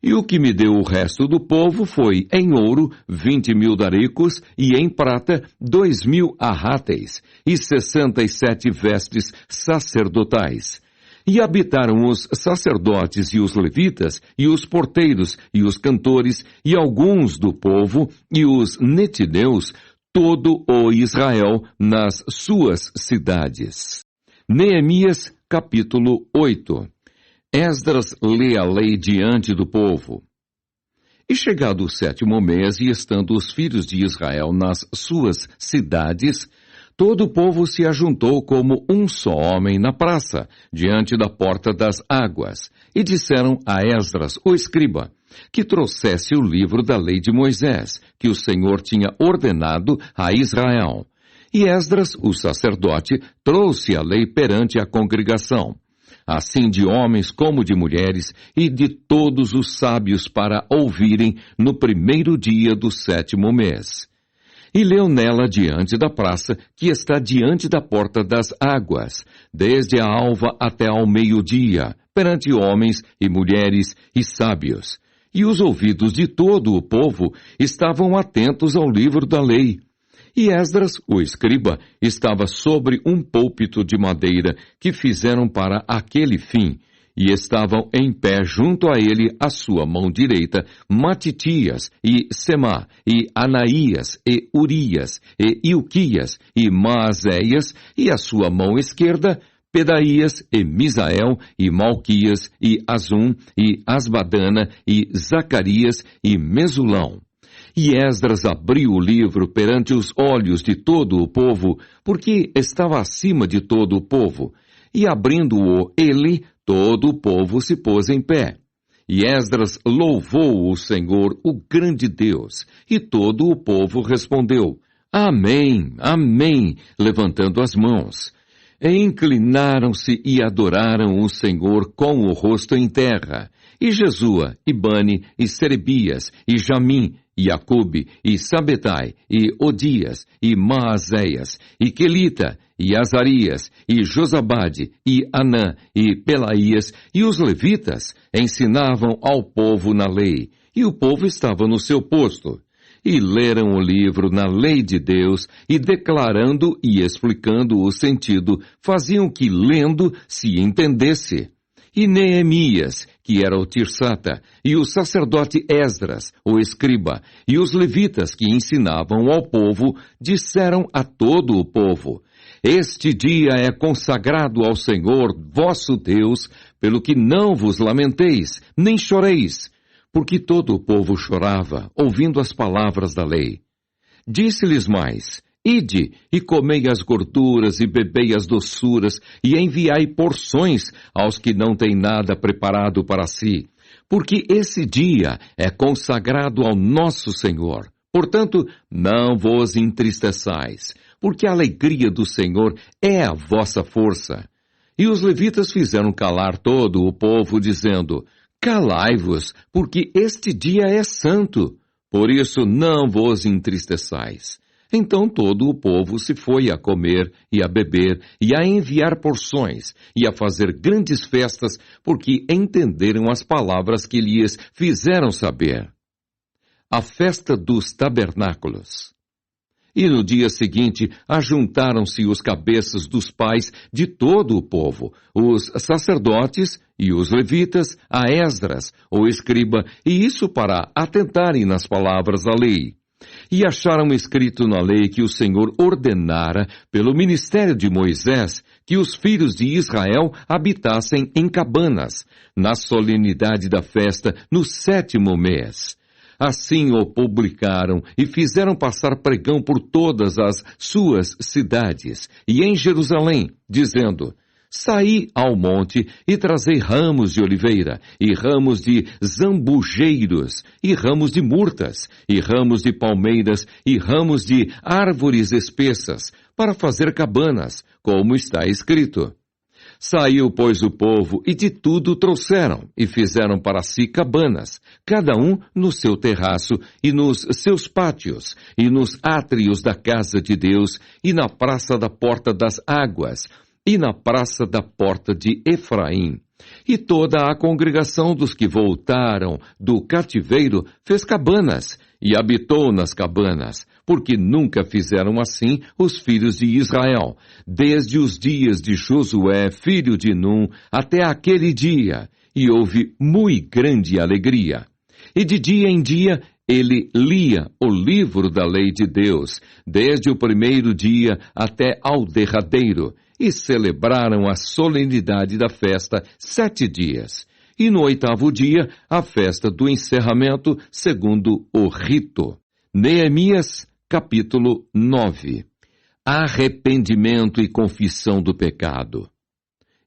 E o que me deu o resto do povo foi, em ouro, 20.000 daricos, e em prata, 2.000 arráteis, e 67 vestes sacerdotais. E habitaram os sacerdotes e os levitas, e os porteiros, e os cantores, e alguns do povo, e os netineus, todo o Israel nas suas cidades. Neemias, capítulo 8. Esdras lê a lei diante do povo. E chegado o 7º mês, e estando os filhos de Israel nas suas cidades, todo o povo se ajuntou como um só homem na praça, diante da porta das águas, e disseram a Esdras, o escriba, que trouxesse o livro da lei de Moisés, que o Senhor tinha ordenado a Israel. E Esdras, o sacerdote, trouxe a lei perante a congregação, assim de homens como de mulheres, e de todos os sábios para ouvirem no primeiro dia do 7º mês. E leu nela diante da praça, que está diante da porta das águas, desde a alva até ao meio-dia, perante homens e mulheres e sábios. E os ouvidos de todo o povo estavam atentos ao livro da lei. E Esdras, o escriba, estava sobre um púlpito de madeira que fizeram para aquele fim, e estavam em pé junto a ele a sua mão direita, Matitias, e Semá, e Anaías, e Urias, e Ilquias, e Maazéias, e a sua mão esquerda, Pedaías, e Misael, e Malquias, e Azum, e Asbadana, e Zacarias, e Mesulão. E Esdras abriu o livro perante os olhos de todo o povo, porque estava acima de todo o povo. E abrindo-o ele, todo o povo se pôs em pé. E Esdras louvou o Senhor, o grande Deus. E todo o povo respondeu, Amém, Amém, levantando as mãos. E inclinaram-se e adoraram o Senhor com o rosto em terra. E Jesua, e Bani, e Serebias, e Jamim, e Acube, e Sabetai, e Odias, e Maazéias, e Quelita, e Azarias, e Josabade, e Anã, e Pelaías, e os levitas ensinavam ao povo na lei, e o povo estava no seu posto. E leram o livro na lei de Deus, e declarando e explicando o sentido, faziam que lendo se entendesse. E Neemias, que era o Tirsata, e o sacerdote Esdras, o escriba, e os levitas que ensinavam ao povo, disseram a todo o povo, Este dia é consagrado ao Senhor, vosso Deus, pelo que não vos lamenteis, nem choreis, porque todo o povo chorava, ouvindo as palavras da lei. Disse-lhes mais: Ide e comei as gorduras e bebei as doçuras e enviai porções aos que não têm nada preparado para si, porque esse dia é consagrado ao nosso Senhor. Portanto, não vos entristeçais, porque a alegria do Senhor é a vossa força. E os levitas fizeram calar todo o povo, dizendo: Calai-vos, porque este dia é santo, por isso não vos entristeçais. Então todo o povo se foi a comer e a beber e a enviar porções e a fazer grandes festas, porque entenderam as palavras que lhes fizeram saber. A festa dos tabernáculos. E no dia seguinte ajuntaram-se os cabeças dos pais de todo o povo, os sacerdotes e os levitas, a Esdras, o escriba, e isso para atentarem nas palavras da lei. E acharam escrito na lei que o Senhor ordenara, pelo ministério de Moisés, que os filhos de Israel habitassem em cabanas, na solenidade da festa, no 7º mês. Assim o publicaram e fizeram passar pregão por todas as suas cidades e em Jerusalém, dizendo: Saí ao monte e trazei ramos de oliveira, e ramos de zambujeiros, e ramos de murtas, e ramos de palmeiras, e ramos de árvores espessas, para fazer cabanas, como está escrito. Saiu, pois, o povo, e de tudo trouxeram, e fizeram para si cabanas, cada um no seu terraço, e nos seus pátios, e nos átrios da casa de Deus, e na praça da porta das águas, e na praça da porta de Efraim. E toda a congregação dos que voltaram do cativeiro fez cabanas, e habitou nas cabanas, porque nunca fizeram assim os filhos de Israel, desde os dias de Josué, filho de Num, até aquele dia, e houve muito grande alegria. E de dia em dia ele lia o livro da lei de Deus, desde o primeiro dia até ao derradeiro, e celebraram a solenidade da festa 7 dias. E no 8º dia, a festa do encerramento, segundo o rito. Neemias, capítulo 9. Arrependimento e confissão do pecado.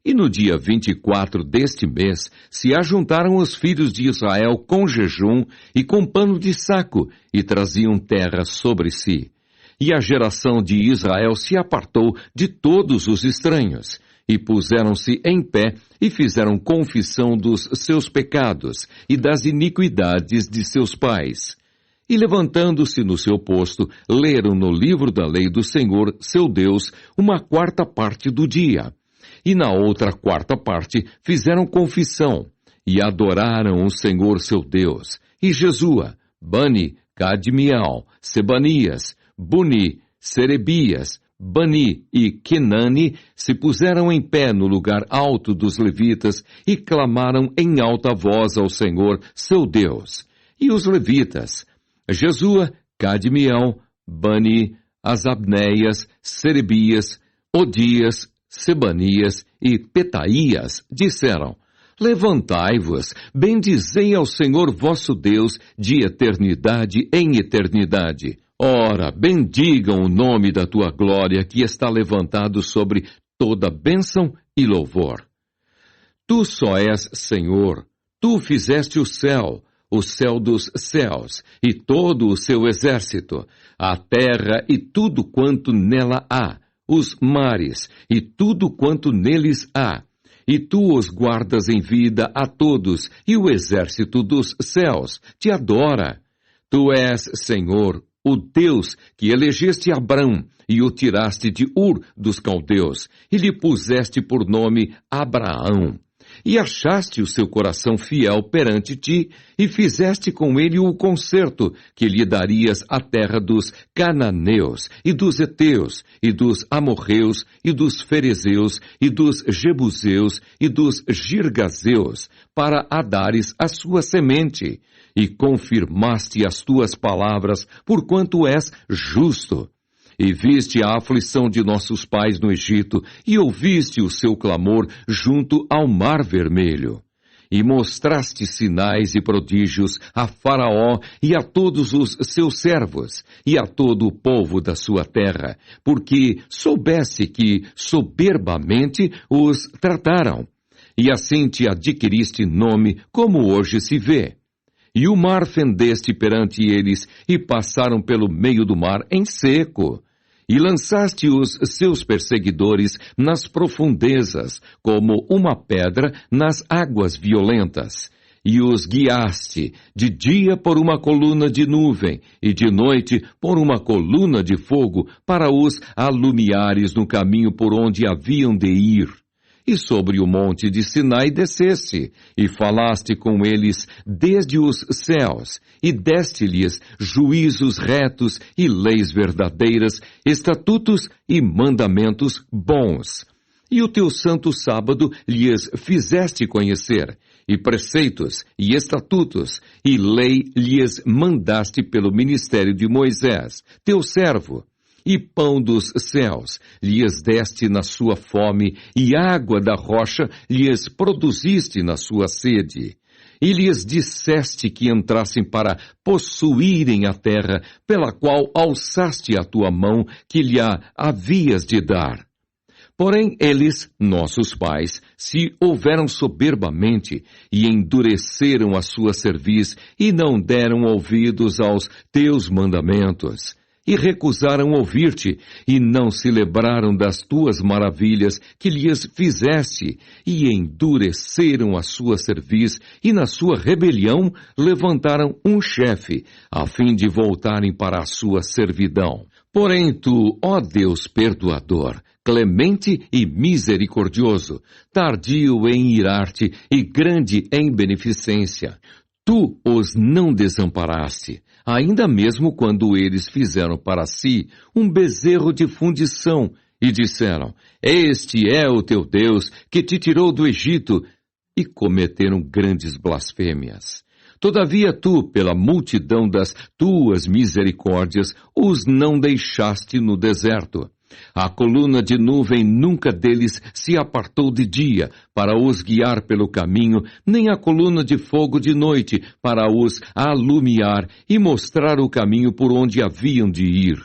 E no dia 24 deste mês, se ajuntaram os filhos de Israel com jejum e com pano de saco, e traziam terra sobre si. E a geração de Israel se apartou de todos os estranhos, e puseram-se em pé, e fizeram confissão dos seus pecados, e das iniquidades de seus pais. E levantando-se no seu posto, leram no livro da lei do Senhor, seu Deus, uma 4ª parte do dia. E na outra 4ª parte fizeram confissão, e adoraram o Senhor seu Deus. E Jesua, Bani, Cadmiel, Sebanias, Buni, Serebias, Bani e Kenani se puseram em pé no lugar alto dos levitas e clamaram em alta voz ao Senhor, seu Deus. E os levitas, Jesua, Cadmiel, Bani, Asabneias, Serebias, Odias, Sebanias e Petaías, disseram: Levantai-vos, bendizei ao Senhor vosso Deus de eternidade em eternidade. Ora, bendigam o nome da tua glória, que está levantado sobre toda bênção e louvor. Tu só és Senhor, tu fizeste o céu dos céus, e todo o seu exército, a terra e tudo quanto nela há, os mares e tudo quanto neles há. E tu os guardas em vida a todos, e o exército dos céus te adora. Tu és, Senhor, o Deus que elegeste Abrão e o tiraste de Ur dos caldeus, e lhe puseste por nome Abraão. E achaste o seu coração fiel perante ti, e fizeste com ele o concerto, que lhe darias a terra dos cananeus, e dos heteus, e dos amorreus, e dos ferezeus, e dos jebuseus, e dos girgazeus, para a dares a sua semente. E confirmaste as tuas palavras, porquanto és justo. e viste a aflição de nossos pais no Egito, e ouviste o seu clamor junto ao Mar Vermelho. E mostraste sinais e prodígios a Faraó e a todos os seus servos, e a todo o povo da sua terra, porque soubesse que soberbamente os trataram. E assim te adquiriste nome, como hoje se vê. E o mar fendeste perante eles, e passaram pelo meio do mar em seco. E lançaste os seus perseguidores nas profundezas, como uma pedra nas águas violentas. E os guiaste, de dia por uma coluna de nuvem, e de noite por uma coluna de fogo, para os alumiares no caminho por onde haviam de ir. E sobre o monte de Sinai desceste, e falaste com eles desde os céus, e deste-lhes juízos retos e leis verdadeiras, estatutos e mandamentos bons. E o teu santo sábado lhes fizeste conhecer, e preceitos, e estatutos, e lei lhes mandaste pelo ministério de Moisés, teu servo. E pão dos céus lhes deste na sua fome, e água da rocha lhes produziste na sua sede. E lhes disseste que entrassem para possuírem a terra, pela qual alçaste a tua mão, que lhe havias de dar. Porém eles, nossos pais, se houveram soberbamente, e endureceram a sua cerviz, e não deram ouvidos aos teus mandamentos. E recusaram ouvir-te, e não se lembraram das tuas maravilhas que lhes fizeste, e endureceram a sua cerviz, e na sua rebelião levantaram um chefe, a fim de voltarem para a sua servidão. Porém tu, ó Deus perdoador, clemente e misericordioso, tardio em irar-te e grande em beneficência, tu os não desamparaste, ainda mesmo quando eles fizeram para si um bezerro de fundição, e disseram, este é o teu Deus que te tirou do Egito, e cometeram grandes blasfêmias. Todavia tu, pela multidão das tuas misericórdias, os não deixaste no deserto. A coluna de nuvem nunca deles se apartou de dia, para os guiar pelo caminho, nem a coluna de fogo de noite, para os alumiar e mostrar o caminho por onde haviam de ir.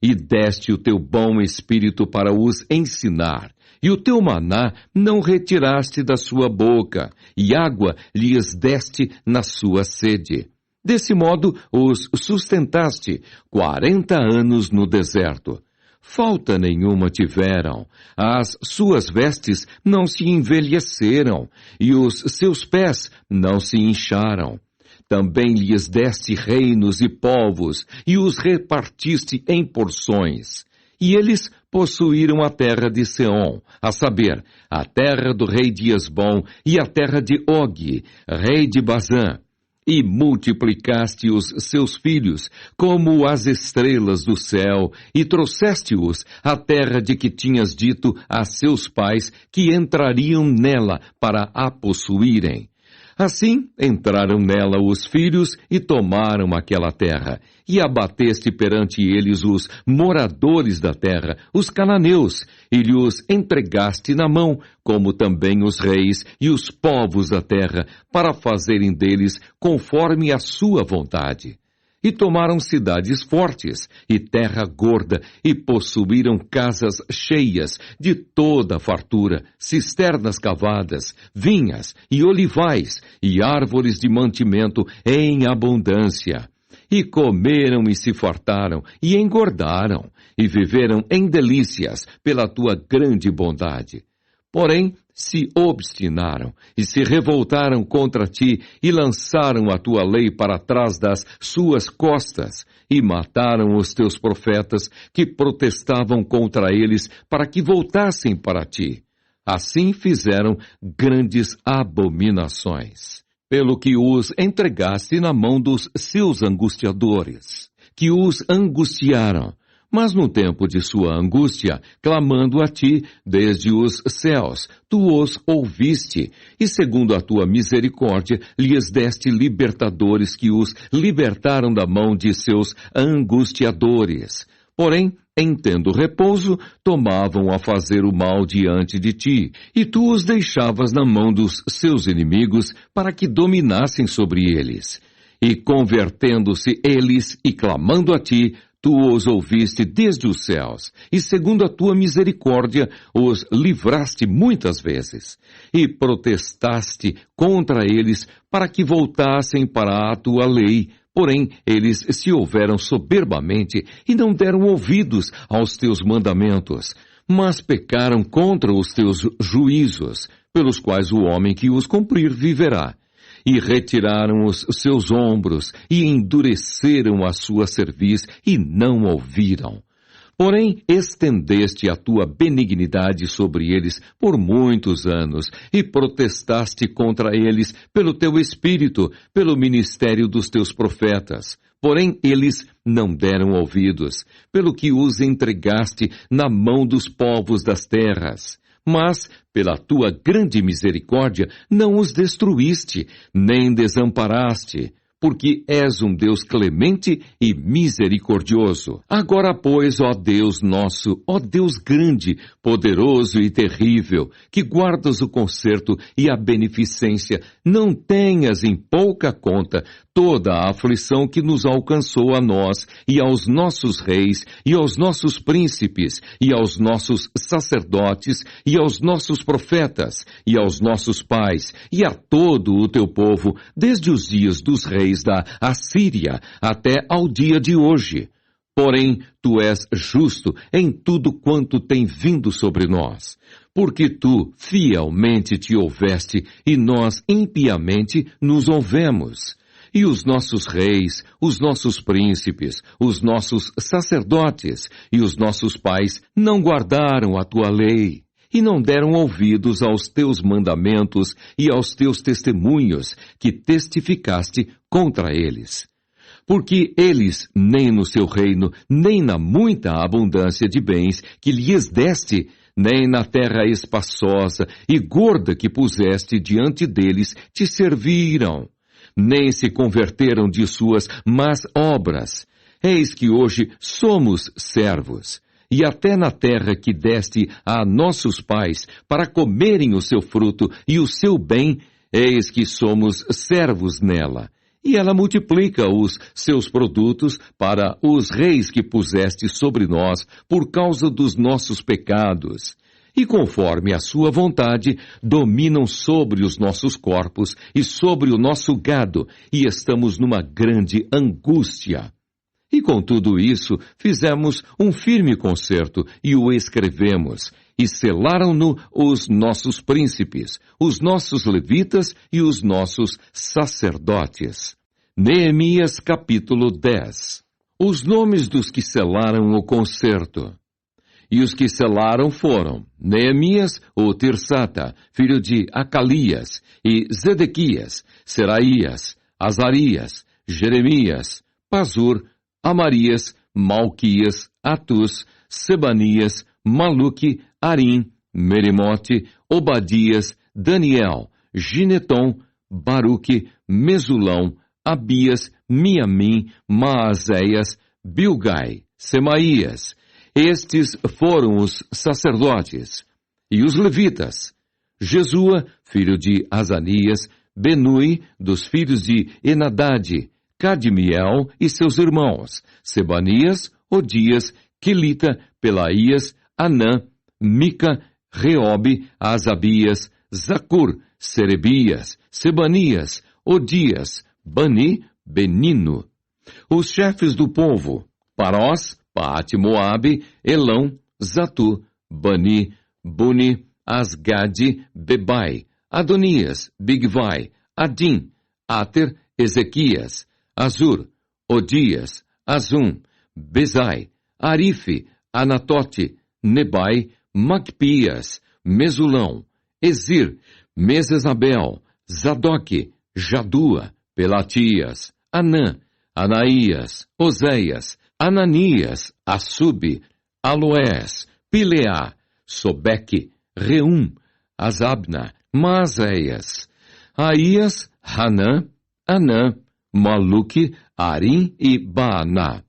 E deste o teu bom espírito para os ensinar, e o teu maná não retiraste da sua boca, e água lhes deste na sua sede. Desse modo os sustentaste 40 anos no deserto. Falta nenhuma tiveram, as suas vestes não se envelheceram, e os seus pés não se incharam. Também lhes deste reinos e povos, e os repartiste em porções. E eles possuíram a terra de Seom, a saber, a terra do rei de Esbom e a terra de Og, rei de Bazã. E multiplicaste os seus filhos como as estrelas do céu, e trouxeste-os à terra de que tinhas dito a seus pais que entrariam nela para a possuírem. Assim entraram nela os filhos e tomaram aquela terra, e abateste perante eles os moradores da terra, os cananeus, e lhes entregaste na mão, como também os reis e os povos da terra, para fazerem deles conforme a sua vontade. E tomaram cidades fortes e terra gorda, e possuíram casas cheias de toda a fartura, cisternas cavadas, vinhas e olivais, e árvores de mantimento em abundância. E comeram e se fartaram, e engordaram, e viveram em delícias pela tua grande bondade. Porém, se obstinaram e se revoltaram contra ti e lançaram a tua lei para trás das suas costas e mataram os teus profetas que protestavam contra eles para que voltassem para ti. Assim fizeram grandes abominações, pelo que os entregaste na mão dos seus angustiadores, que os angustiaram. Mas no tempo de sua angústia, clamando a ti desde os céus, tu os ouviste, e segundo a tua misericórdia, lhes deste libertadores que os libertaram da mão de seus angustiadores. Porém, em tendo repouso, tomavam a fazer o mal diante de ti, e tu os deixavas na mão dos seus inimigos para que dominassem sobre eles. E convertendo-se eles e clamando a ti, tu os ouviste desde os céus, e segundo a tua misericórdia os livraste muitas vezes, e protestaste contra eles para que voltassem para a tua lei. Porém, eles se houveram soberbamente e não deram ouvidos aos teus mandamentos, mas pecaram contra os teus juízos, pelos quais o homem que os cumprir viverá. E retiraram os seus ombros, e endureceram a sua cerviz, e não ouviram. Porém, estendeste a tua benignidade sobre eles por muitos anos, e protestaste contra eles pelo teu espírito, pelo ministério dos teus profetas. Porém, eles não deram ouvidos, pelo que os entregaste na mão dos povos das terras. Mas, pela tua grande misericórdia, não os destruíste, nem desamparaste, porque és um Deus clemente e misericordioso. Agora, pois, ó Deus nosso, ó Deus grande, poderoso e terrível, que guardas o conserto e a beneficência, não tenhas em pouca conta toda a aflição que nos alcançou a nós, e aos nossos reis, e aos nossos príncipes, e aos nossos sacerdotes, e aos nossos profetas, e aos nossos pais, e a todo o teu povo, desde os dias dos reis da Assíria até ao dia de hoje. Porém, tu és justo em tudo quanto tem vindo sobre nós, porque tu fielmente te houveste e nós impiamente nos houvemos. E os nossos reis, os nossos príncipes, os nossos sacerdotes e os nossos pais não guardaram a tua lei, e não deram ouvidos aos teus mandamentos e aos teus testemunhos que testificaste contra eles. Porque eles, nem no seu reino, nem na muita abundância de bens que lhes deste, nem na terra espaçosa e gorda que puseste diante deles, te serviram, nem se converteram de suas más obras. Eis que hoje somos servos, e até na terra que deste a nossos pais, para comerem o seu fruto e o seu bem, eis que somos servos nela. E ela multiplica os seus produtos para os reis que puseste sobre nós por causa dos nossos pecados. E conforme a sua vontade, dominam sobre os nossos corpos e sobre o nosso gado, e estamos numa grande angústia. E com tudo isso, fizemos um firme concerto e o escrevemos, e selaram-no os nossos príncipes, os nossos levitas e os nossos sacerdotes. Neemias capítulo 10. Os nomes dos que selaram o concerto. E os que selaram foram Neemias, o Tirsata, filho de Acalias, e Zedequias, Seraías, Azarias, Jeremias, Pazur, Amarias, Malquias, Atus, Sebanias, Maluque, Arim, Merimote, Obadias, Daniel, Gineton, Baruque, Mesulão, Abias, Miamim, Maazéias, Bilgai, Semaías. Estes foram os sacerdotes. E os levitas: Jesua, filho de Azanias, Benui, dos filhos de Enadade, Cadmiel e seus irmãos, Sebanias, Odias, Quelita, Pelaías, Anã, Mica, Reobe, Asabias, Zacur, Serebias, Sebanias, Odias, Bani, Benino. Os chefes do povo: Parós, Paate-Moabe, Elão, Zatu, Bani, Buni, Asgade, Bebai, Adonias, Bigvai, Adim, Ater, Ezequias, Azur, Odias, Azum, Bezai, Arife, Anatote, Nebai, Macpias, Mesulão, Ezir, Mesesabel, Zadok, Jadua, Pelatias, Anã, Anaías, Oséias, Ananias, Assub, Aloés, Pileá, Sobeque, Reum, Azabna, Maazéias, Aías, Hanã, Anã, Maluque, Arim e Baaná.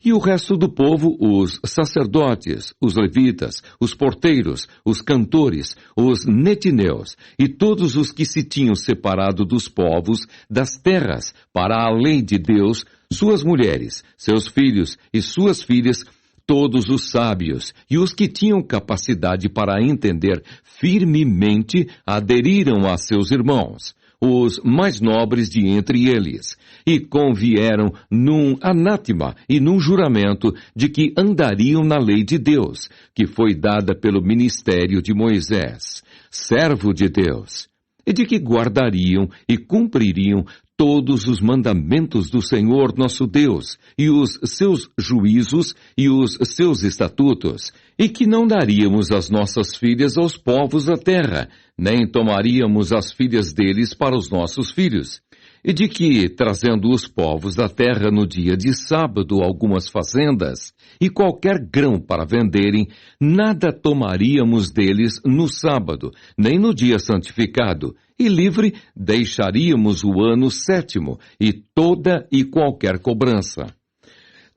E o resto do povo, os sacerdotes, os levitas, os porteiros, os cantores, os netineus e todos os que se tinham separado dos povos, das terras, para a lei de Deus, suas mulheres, seus filhos e suas filhas, todos os sábios e os que tinham capacidade para entender firmemente aderiram a seus irmãos, os mais nobres de entre eles, e convieram num anátema e num juramento de que andariam na lei de Deus, que foi dada pelo ministério de Moisés, servo de Deus, e de que guardariam e cumpririam todos os mandamentos do Senhor nosso Deus, e os seus juízos e os seus estatutos, e que não daríamos as nossas filhas aos povos da terra, nem tomaríamos as filhas deles para os nossos filhos, e de que, trazendo os povos da terra no dia de sábado algumas fazendas, e qualquer grão para venderem, nada tomaríamos deles no sábado, nem no dia santificado, e livre deixaríamos o ano sétimo, e toda e qualquer cobrança.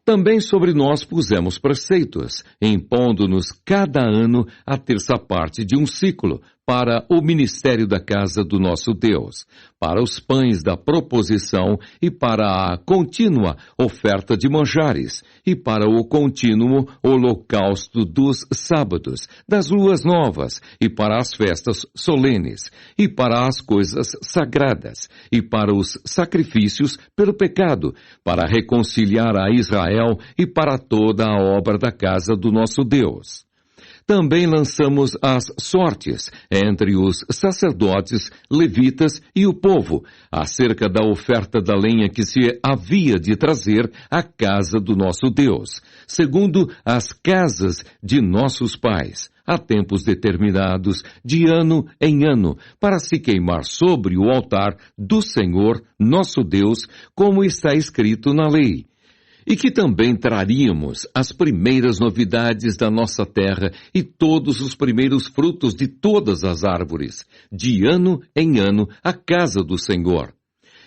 Também sobre nós pusemos preceitos, impondo-nos cada ano a terça parte de um ciclo, para o ministério da casa do nosso Deus, para os pães da proposição e para a contínua oferta de manjares, e para o contínuo holocausto dos sábados, das luas novas, e para as festas solenes, e para as coisas sagradas, e para os sacrifícios pelo pecado, para reconciliar a Israel e para toda a obra da casa do nosso Deus. Também lançamos as sortes entre os sacerdotes, levitas e o povo, acerca da oferta da lenha que se havia de trazer à casa do nosso Deus, segundo as casas de nossos pais, a tempos determinados, de ano em ano, para se queimar sobre o altar do Senhor, nosso Deus, como está escrito na lei. E que também traríamos as primeiras novidades da nossa terra e todos os primeiros frutos de todas as árvores, de ano em ano, à casa do Senhor.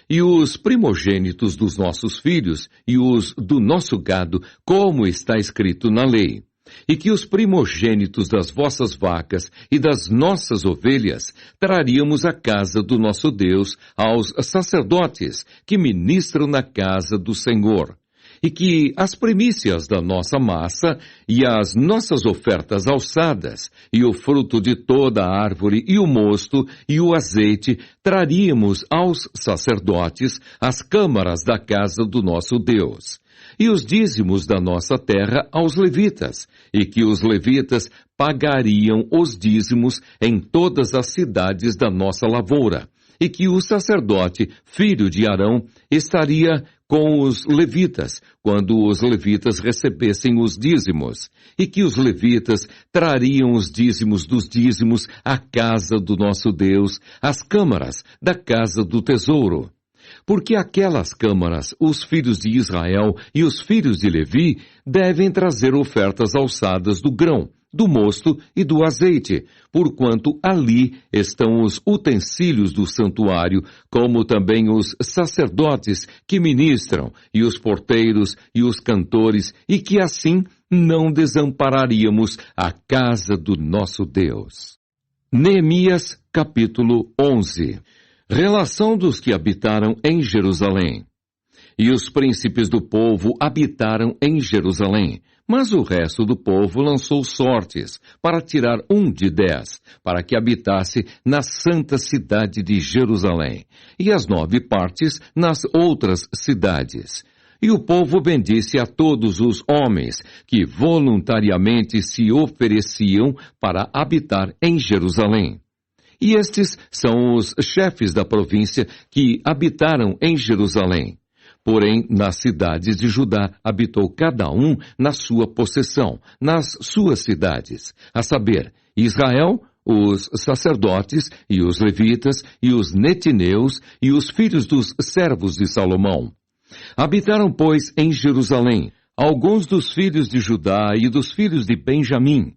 E os primogênitos dos nossos filhos e os do nosso gado, como está escrito na lei. E que os primogênitos das vossas vacas e das nossas ovelhas traríamos à casa do nosso Deus, aos sacerdotes que ministram na casa do Senhor. E que as primícias da nossa massa e as nossas ofertas alçadas, e o fruto de toda a árvore, e o mosto, e o azeite, traríamos aos sacerdotes as câmaras da casa do nosso Deus. E os dízimos da nossa terra aos levitas, e que os levitas pagariam os dízimos em todas as cidades da nossa lavoura, e que o sacerdote, filho de Arão, estaria com os levitas, quando os levitas recebessem os dízimos, e que os levitas trariam os dízimos dos dízimos à casa do nosso Deus, às câmaras da casa do tesouro. Porque aquelas câmaras, os filhos de Israel e os filhos de Levi, devem trazer ofertas alçadas do grão, do mosto e do azeite, porquanto ali estão os utensílios do santuário, como também os sacerdotes que ministram, e os porteiros e os cantores, e que assim não desampararíamos a casa do nosso Deus. Neemias, capítulo 11. Relação dos que habitaram em Jerusalém. E os príncipes do povo habitaram em Jerusalém, mas o resto do povo lançou sortes para tirar 1 de 10, para que habitasse na santa cidade de Jerusalém, e as 9 partes nas outras cidades. E o povo bendisse a todos os homens que voluntariamente se ofereciam para habitar em Jerusalém. E estes são os chefes da província que habitaram em Jerusalém. Porém, nas cidades de Judá habitou cada um na sua possessão, nas suas cidades, a saber, Israel, os sacerdotes e os levitas e os netineus e os filhos dos servos de Salomão. Habitaram, pois, em Jerusalém, alguns dos filhos de Judá e dos filhos de Benjamim.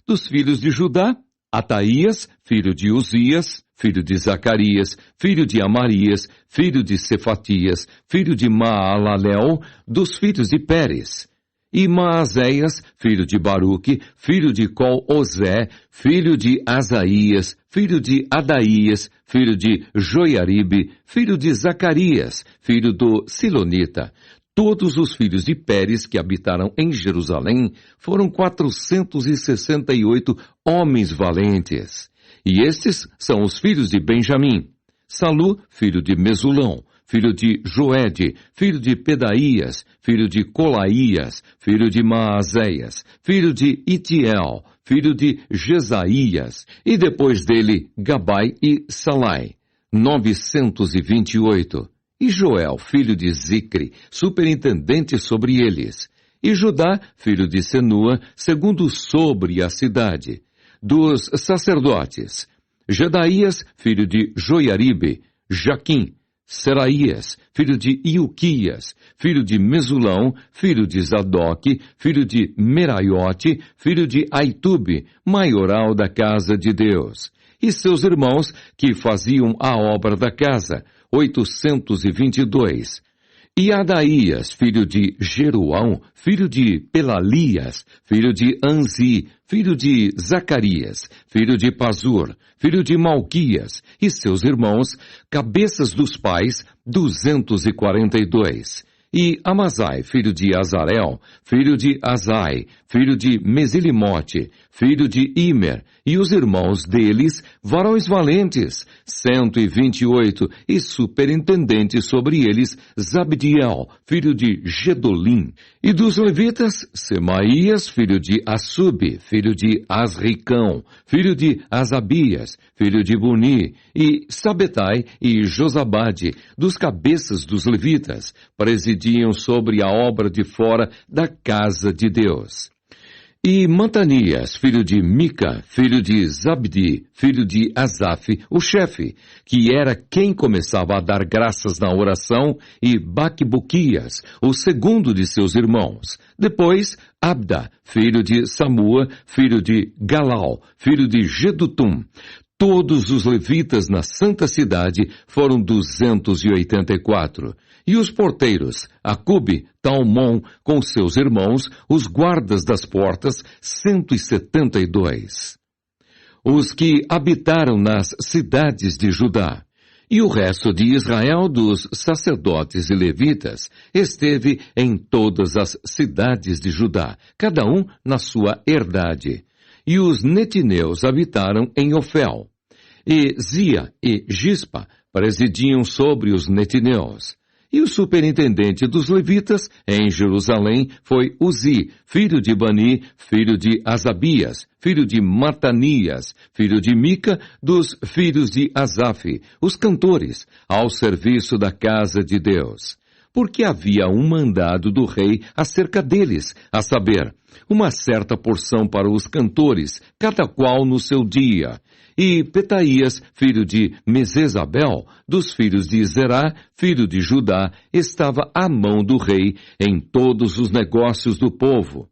Dos filhos de Judá, Ataías, filho de Uzias, filho de Zacarias, filho de Amarias, filho de Cefatias, filho de Maalalel, dos filhos de Pérez. E Maazéias, filho de Baruque, filho de Col-Ozé, filho de Asaías, filho de Adaías, filho de Joiaribe, filho de Zacarias, filho do Silonita. Todos os filhos de Pérez que habitaram em Jerusalém foram 468 homens valentes. E estes são os filhos de Benjamim: Salu, filho de Mesulão, filho de Joede, filho de Pedaías, filho de Colaías, filho de Maazéias, filho de Itiel, filho de Jesaías, e depois dele Gabai e Salai, 928. E Joel, filho de Zicre, superintendente sobre eles. E Judá, filho de Senua, segundo sobre a cidade. Dos sacerdotes: Jedaías, filho de Joiaribe, Jaquim, Seraías, filho de Ilquias, filho de Mesulão, filho de Zadok, filho de Meraiote, filho de Aitube, maioral da casa de Deus. E seus irmãos, que faziam a obra da casa, 822. E Adaías, filho de Jeroão, filho de Pelalias, filho de Anzi, filho de Zacarias, filho de Pazur, filho de Malquias, e seus irmãos, cabeças dos pais, 242. E Amazai, filho de Azarel, filho de Azai, filho de Mesilimote, filho de Imer, e os irmãos deles, varões valentes, 128, e superintendente sobre eles, Zabdiel, filho de Gedolim. E dos levitas, Semaías, filho de Assub, filho de Asricão, filho de Asabias, filho de Buni, e Sabetai e Josabade, dos cabeças dos levitas, presidiam sobre a obra de fora da casa de Deus. E Matanias, filho de Mica, filho de Zabdi, filho de Asaf, o chefe, que era quem começava a dar graças na oração, e Baquebuquias, o segundo de seus irmãos. Depois, Abda, filho de Samua, filho de Galal, filho de Gedutum. Todos os levitas na santa cidade foram 284. E os porteiros, Acube, Talmon, com seus irmãos, os guardas das portas, 172. Os que habitaram nas cidades de Judá. E o resto de Israel, dos sacerdotes e levitas, esteve em todas as cidades de Judá, cada um na sua herdade. E os netineus habitaram em Ofel. E Zia e Gispa presidiam sobre os netineus. E o superintendente dos levitas em Jerusalém foi Uzi, filho de Bani, filho de Asabias, filho de Matanias, filho de Mica, dos filhos de Asaf, os cantores, ao serviço da casa de Deus. Porque havia um mandado do rei acerca deles, a saber, uma certa porção para os cantores, cada qual no seu dia. E Petaías, filho de Mesezabel, dos filhos de Zerá, filho de Judá, estava à mão do rei em todos os negócios do povo.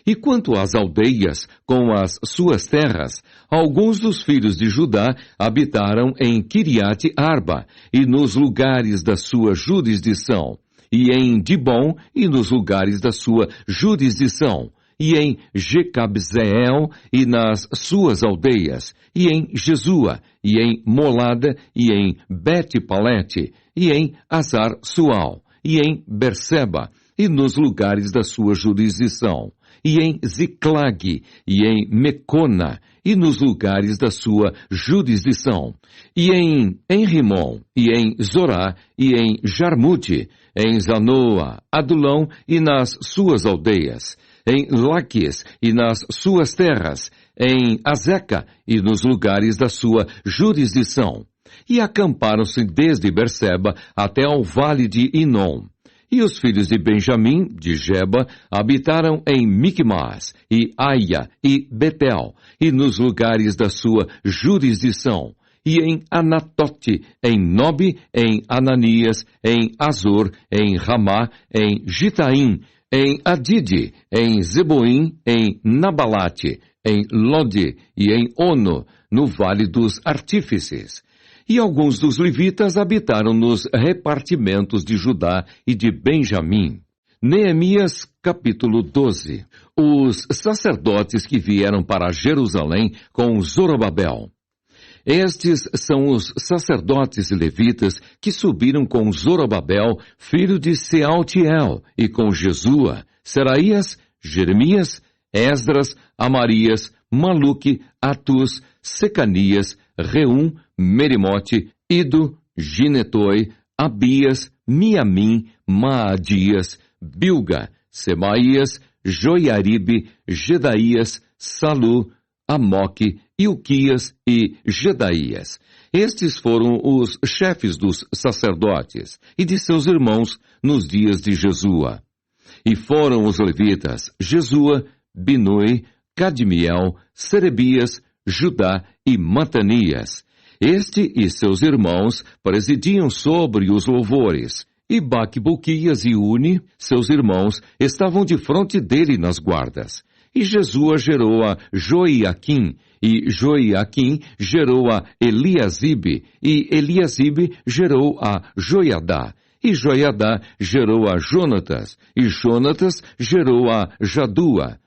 E quanto às aldeias, com as suas terras, alguns dos filhos de Judá habitaram em Kiriate Arba, e nos lugares da sua jurisdição, e em Dibom, e nos lugares da sua jurisdição, e em Jecabzeel, e nas suas aldeias, e em Jesua, e em Molada, e em Bet-Palete, e em Azar-Sual, e em Berseba, e nos lugares da sua jurisdição, e em Ziclag, e em Mecona, e nos lugares da sua jurisdição, e em Rimon, e em Zorá, e em Jarmute, em Zanoa, Adulão, e nas suas aldeias, em Laquis, e nas suas terras, em Azeca, e nos lugares da sua jurisdição. E acamparam-se desde Berseba até ao vale de Inom. E os filhos de Benjamim, de Geba, habitaram em Micmas, e Aia, e Betel, e nos lugares da sua jurisdição. e em Anatote, em Nobe, em Ananias, em Azor, em Ramá, em Gitaim, em Adide, em Zeboim, em Nabalate, em Lode e em Ono, no Vale dos Artífices. E alguns dos levitas habitaram nos repartimentos de Judá e de Benjamim. Neemias, capítulo 12. Os sacerdotes que vieram para Jerusalém com Zorobabel. Estes são os sacerdotes levitas que subiram com Zorobabel, filho de Sealtiel, e com Jesua, Seraías, Jeremias, Esdras, Amarias, Maluque, Atus, Secanias, Reum, Merimote, Ido, Ginetoi, Abias, Miamim, Maadias, Bilga, Semaías, Joiaribe, Gedaías, Salu, Amoque, Ilquias e Gedaías. Estes foram os chefes dos sacerdotes e de seus irmãos nos dias de Jesua. E foram os levitas Jesua, Binui, Cadmiel, Serebias, Judá e Matanias. Este e seus irmãos presidiam sobre os louvores. E Baquebuquias e Uni, seus irmãos, estavam de frente dele nas guardas. E Jesua gerou a Joiaquim, e Joiaquim gerou a Eliasibe, e Eliasibe gerou a Joiadá, e Joiadá gerou a Jonatas, e Jonatas gerou a Jadua.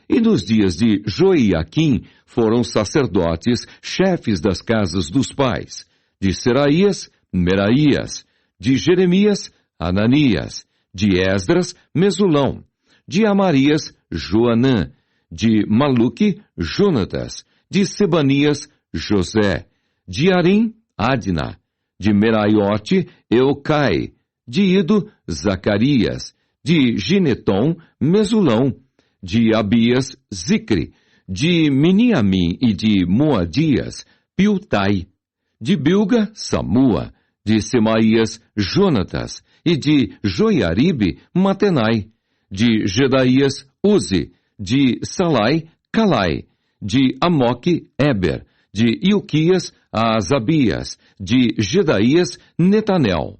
E nos dias de Joiaquim foram sacerdotes, chefes das casas dos pais, de Seraías, Meraías, de Jeremias, Ananias, de Esdras, Mesulão, de Amarias, Joanã, de Maluque, Jonatas, de Sebanias, José, de Arim, Adna, de Meraiote, Eucai, de Ido, Zacarias, de Gineton, Mesulão, de Abias, Zicre, de Miniamim e de Moadias, Piltai, de Bilga, Samua, de Semaías, Jonatas, e de Joiaribe, Matenai, de Gedaías, Uzi, de Salai, Calai, de Amoque, Eber, de Ilquias, Asabias, de Gedaías, Netanel.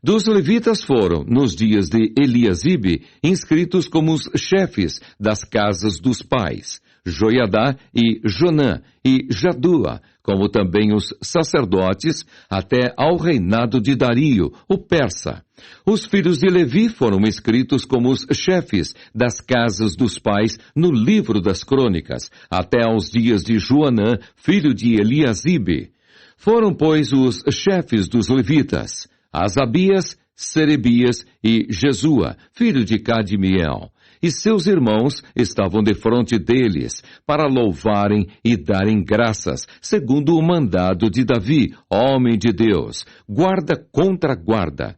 Dos levitas foram, nos dias de Eliasibe, inscritos como os chefes das casas dos pais, Joiadá e Jonã e Jadua, como também os sacerdotes, até ao reinado de Dario, o persa. Os filhos de Levi foram escritos como os chefes das casas dos pais no livro das crônicas, até aos dias de Joanã, filho de Eliasibe. Foram, pois, os chefes dos levitas, Asabias, Serebias e Jesua, filho de Cadmiel. E seus irmãos estavam defronte deles, para louvarem e darem graças, segundo o mandado de Davi, homem de Deus, guarda contra guarda.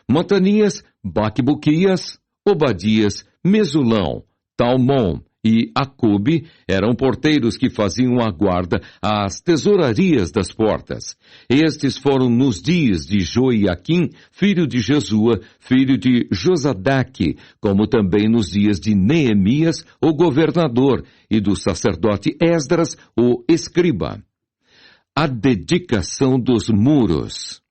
Matanias, Baquebuquias, Obadias, Mesulão, Talmon e Acube eram porteiros que faziam a guarda às tesourarias das portas. Estes foram nos dias de Joiaquim, filho de Jesua, filho de Josadaque, como também nos dias de Neemias, o governador, e do sacerdote Esdras, o escriba. A dedicação dos muros.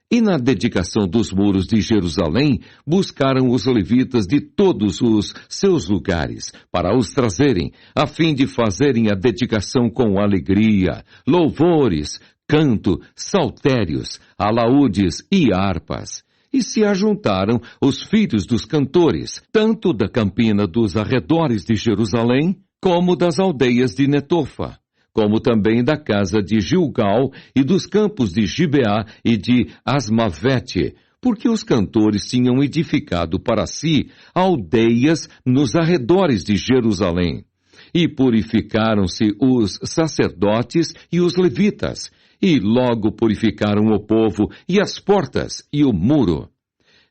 E na dedicação dos muros de Jerusalém, buscaram os levitas de todos os seus lugares, para os trazerem, a fim de fazerem a dedicação com alegria, louvores, canto, saltérios, alaúdes e harpas. E se ajuntaram os filhos dos cantores, tanto da campina dos arredores de Jerusalém, como das aldeias de Netofa, como também da casa de Gilgal e dos campos de Gibeá e de Asmavete, porque os cantores tinham edificado para si aldeias nos arredores de Jerusalém. E purificaram-se os sacerdotes e os levitas, e logo purificaram o povo e as portas e o muro.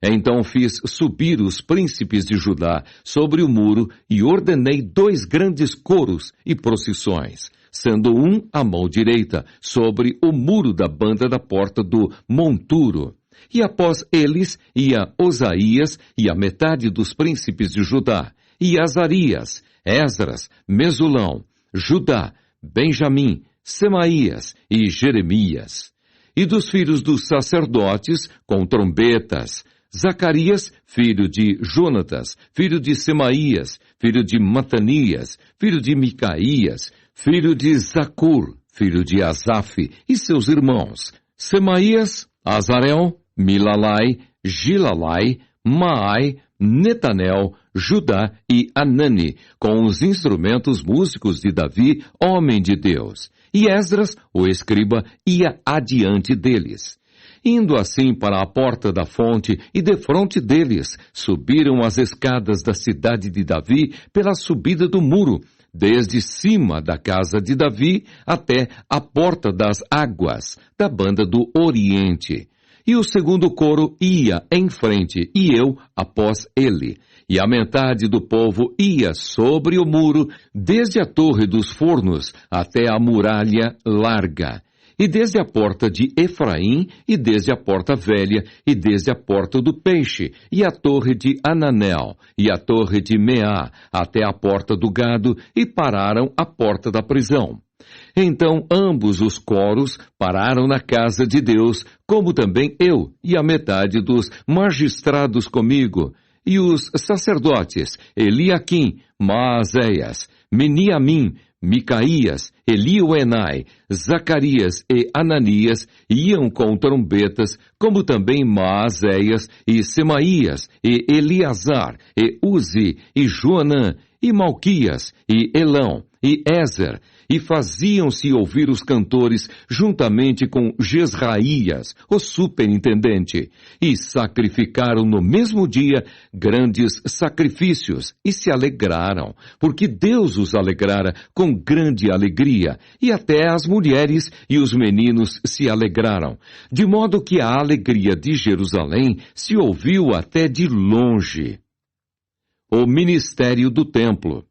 Então fiz subir os príncipes de Judá sobre o muro e ordenei 2 grandes coros e procissões, sendo um à mão direita, sobre o muro da banda da porta do monturo. E após eles ia Osaías e a metade dos príncipes de Judá, e Azarias, Esdras, Mesulão, Judá, Benjamim, Semaías e Jeremias. E dos filhos dos sacerdotes, com trombetas, Zacarias, filho de Jonatas, filho de Semaías, filho de Matanias, filho de Micaías, filho de Zacur, filho de Asaf, e seus irmãos, Semaías, Azarel, Milalai, Gilalai, Maai, Netanel, Judá e Anani, com os instrumentos músicos de Davi, homem de Deus. E Esdras, o escriba, ia adiante deles. Indo assim para a porta da fonte, e defronte deles, subiram as escadas da cidade de Davi pela subida do muro, desde cima da casa de Davi até a porta das águas, da banda do Oriente. E o segundo coro ia em frente, e eu após ele. E a metade do povo ia sobre o muro, desde a torre dos fornos até a muralha larga. E desde a porta de Efraim, e desde a porta velha, e desde a porta do peixe, e a torre de Ananel, e a torre de Meá, até a porta do gado, e pararam à porta da prisão. Então ambos os coros pararam na casa de Deus, como também eu, e a metade dos magistrados comigo, e os sacerdotes, Eliaquim, Maazéias, Meniamim, Micaías, Elioenai, Zacarias e Ananias iam com trombetas, como também Maazéias e Semaías, e Eleazar, e Uzi, e Joanã, e Malquias, e Elão, e Ézer, e faziam-se ouvir os cantores juntamente com Jezraías, o superintendente, e sacrificaram no mesmo dia grandes sacrifícios, e se alegraram, porque Deus os alegrara com grande alegria, e até as mulheres e os meninos se alegraram, de modo que a alegria de Jerusalém se ouviu até de longe. O ministério do templo.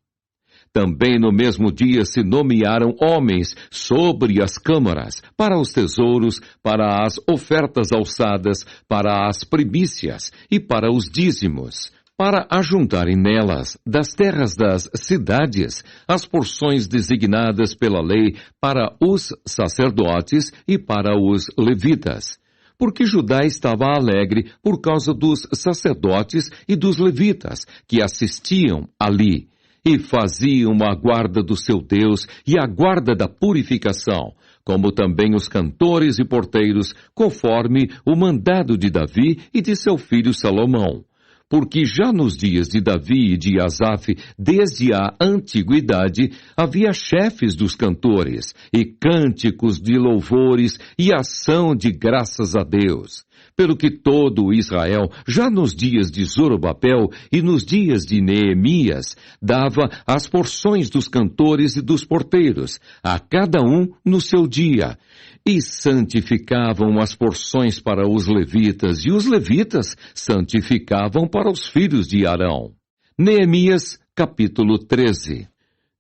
Também no mesmo dia se nomearam homens sobre as câmaras, para os tesouros, para as ofertas alçadas, para as primícias e para os dízimos, para ajuntarem nelas, das terras das cidades, as porções designadas pela lei para os sacerdotes e para os levitas. Porque Judá estava alegre por causa dos sacerdotes e dos levitas, que assistiam ali, e faziam a guarda do seu Deus e a guarda da purificação, como também os cantores e porteiros, conforme o mandado de Davi e de seu filho Salomão. Porque já nos dias de Davi e de Asaf, desde a antiguidade, havia chefes dos cantores, e cânticos de louvores e ação de graças a Deus. Pelo que todo Israel, já nos dias de Zorobabel e nos dias de Neemias, dava as porções dos cantores e dos porteiros, a cada um no seu dia, e santificavam as porções para os levitas, e os levitas santificavam para os filhos de Arão. Neemias, capítulo 13.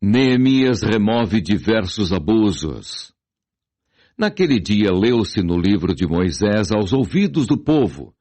Neemias remove diversos abusos. Naquele dia leu-se no livro de Moisés aos ouvidos do povo,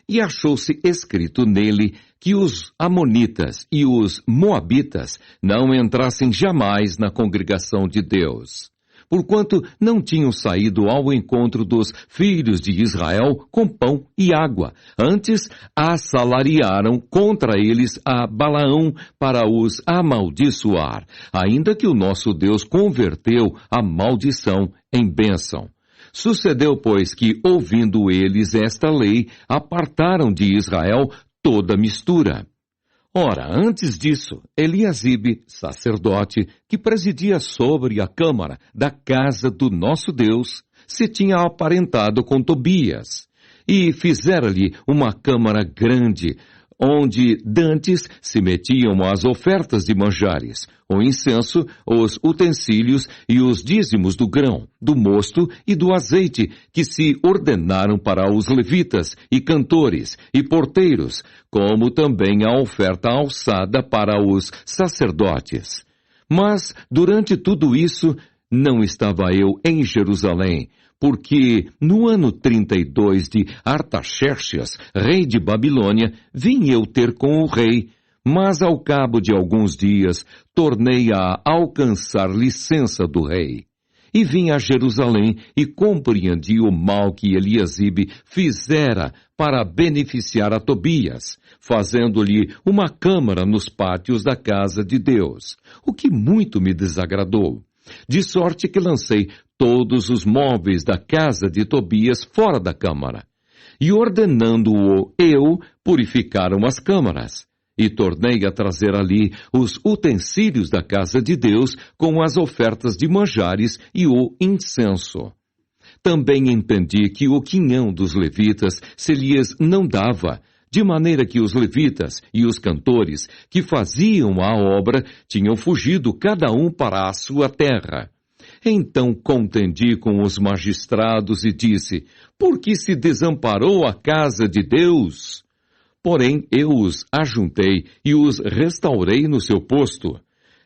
e achou-se escrito nele que os amonitas e os moabitas não entrassem jamais na congregação de Deus, porquanto não tinham saído ao encontro dos filhos de Israel com pão e água, antes assalariaram contra eles a Balaão para os amaldiçoar, ainda que o nosso Deus converteu a maldição em bênção. Sucedeu, pois, que, ouvindo eles esta lei, apartaram de Israel toda mistura. Ora, antes disso, Eliasibe, sacerdote, que presidia sobre a câmara da casa do nosso Deus, se tinha aparentado com Tobias, e fizera-lhe uma câmara grande, onde dantes se metiam as ofertas de manjares, o incenso, os utensílios e os dízimos do grão, do mosto e do azeite, que se ordenaram para os levitas e cantores e porteiros, como também a oferta alçada para os sacerdotes. Mas, durante tudo isso, não estava eu em Jerusalém, porque no ano 32 de Artaxerxes, rei de Babilônia, vim eu ter com o rei, mas ao cabo de alguns dias tornei a alcançar licença do rei. e vim a Jerusalém e compreendi o mal que Eliasibe fizera para beneficiar a Tobias, fazendo-lhe uma câmara nos pátios da casa de Deus, o que muito me desagradou. De sorte que lancei todos os móveis da casa de Tobias fora da câmara. E ordenando-o eu, purificaram as câmaras. E tornei a trazer ali os utensílios da casa de Deus com as ofertas de manjares e o incenso. Também entendi que o quinhão dos levitas se lhes não dava, de maneira que os levitas e os cantores que faziam a obra tinham fugido cada um para a sua terra. Então contendi com os magistrados e disse: por que se desamparou a casa de Deus? Porém eu os ajuntei e os restaurei no seu posto.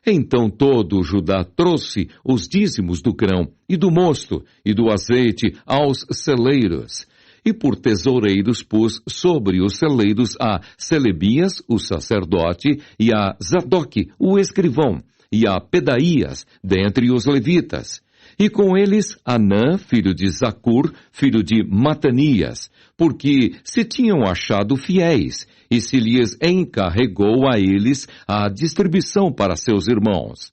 Então todo Judá trouxe os dízimos do grão e do mosto e do azeite aos celeiros. E por tesoureiros pus sobre os celeiros a Selebias, o sacerdote, e a Zadoque, o escrivão, e a Pedaías, dentre os levitas. E com eles Anã, filho de Zacur, filho de Matanias, porque se tinham achado fiéis, e se lhes encarregou a eles a distribuição para seus irmãos.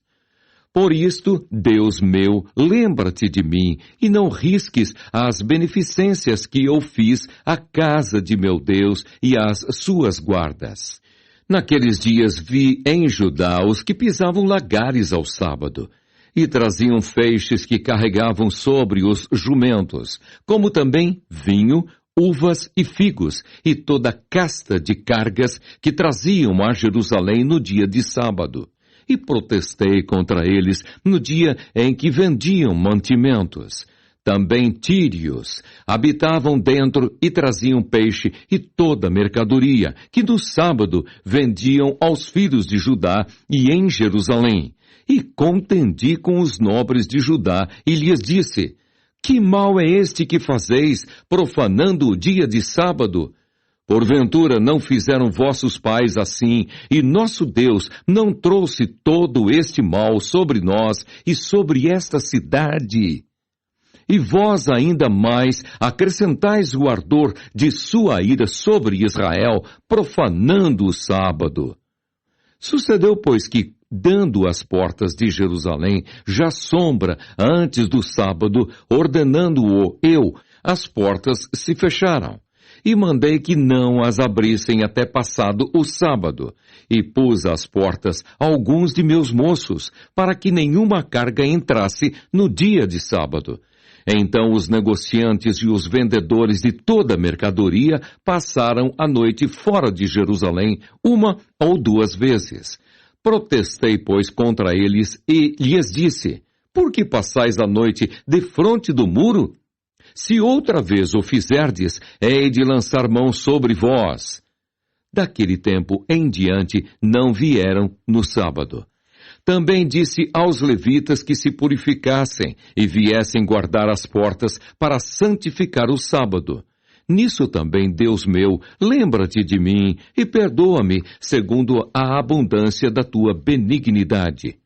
Por isto, Deus meu, lembra-te de mim, e não risques as beneficências que eu fiz à casa de meu Deus e às suas guardas. Naqueles dias vi em Judá os que pisavam lagares ao sábado, e traziam feixes que carregavam sobre os jumentos, como também vinho, uvas e figos, e toda casta de cargas que traziam a Jerusalém no dia de sábado. E protestei contra eles no dia em que vendiam mantimentos. Também tírios habitavam dentro e traziam peixe e toda mercadoria, que no sábado vendiam aos filhos de Judá e em Jerusalém. E contendi com os nobres de Judá e lhes disse: que mal é este que fazeis, profanando o dia de sábado? Porventura não fizeram vossos pais assim, e nosso Deus não trouxe todo este mal sobre nós e sobre esta cidade? E vós ainda mais acrescentais o ardor de sua ira sobre Israel, profanando o sábado. Sucedeu, pois, que, dando as portas de Jerusalém já sombra antes do sábado, ordenando-o eu, as portas se fecharam. E mandei que não as abrissem até passado o sábado, e pus às portas alguns de meus moços, para que nenhuma carga entrasse no dia de sábado. Então os negociantes e os vendedores de toda a mercadoria passaram a noite fora de Jerusalém, uma ou duas vezes. Protestei, pois, contra eles e lhes disse: por que passais a noite defronte do muro? Se outra vez o fizerdes, hei de lançar mão sobre vós. Daquele tempo em diante não vieram no sábado. Também disse aos levitas que se purificassem e viessem guardar as portas para santificar o sábado. Nisso também, Deus meu, lembra-te de mim e perdoa-me segundo a abundância da tua benignidade.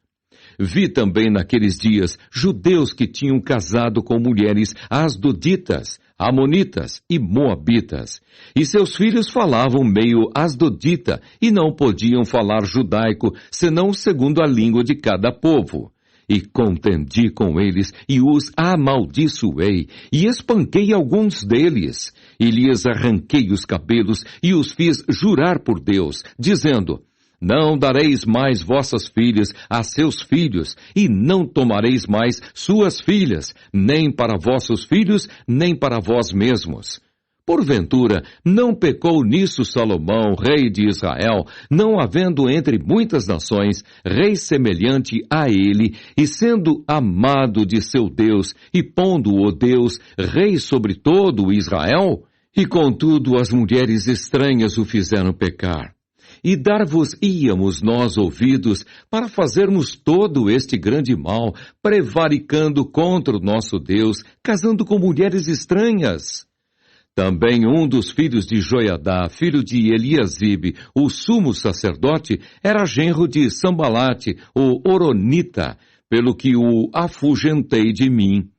Vi também naqueles dias judeus que tinham casado com mulheres asdoditas, amonitas e moabitas, e seus filhos falavam meio asdodita e não podiam falar judaico, senão segundo a língua de cada povo. E contendi com eles e os amaldiçoei, e espanquei alguns deles, e lhes arranquei os cabelos e os fiz jurar por Deus, dizendo: não dareis mais vossas filhas a seus filhos, e não tomareis mais suas filhas, nem para vossos filhos, nem para vós mesmos. Porventura, não pecou nisso Salomão, rei de Israel, não havendo entre muitas nações rei semelhante a ele, e sendo amado de seu Deus, e pondo-o Deus rei sobre todo o Israel? E contudo as mulheres estranhas o fizeram pecar. E dar-vos-íamos nós ouvidos para fazermos todo este grande mal, prevaricando contra o nosso Deus, casando com mulheres estranhas. Também um dos filhos de Joiadá, filho de Eliasibe, o sumo sacerdote, era genro de Sambalate, o Horonita, pelo que o afugentei de mim.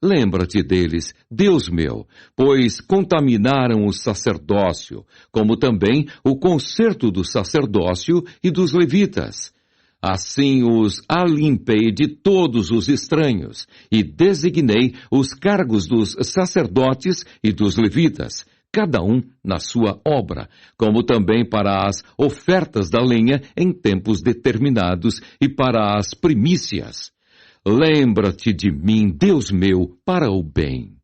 Lembra-te deles, Deus meu, pois contaminaram o sacerdócio, como também o concerto do sacerdócio e dos levitas. Assim os alimpei de todos os estranhos, e designei os cargos dos sacerdotes e dos levitas, cada um na sua obra, como também para as ofertas da lenha em tempos determinados e para as primícias. Lembra-te de mim, Deus meu, para o bem.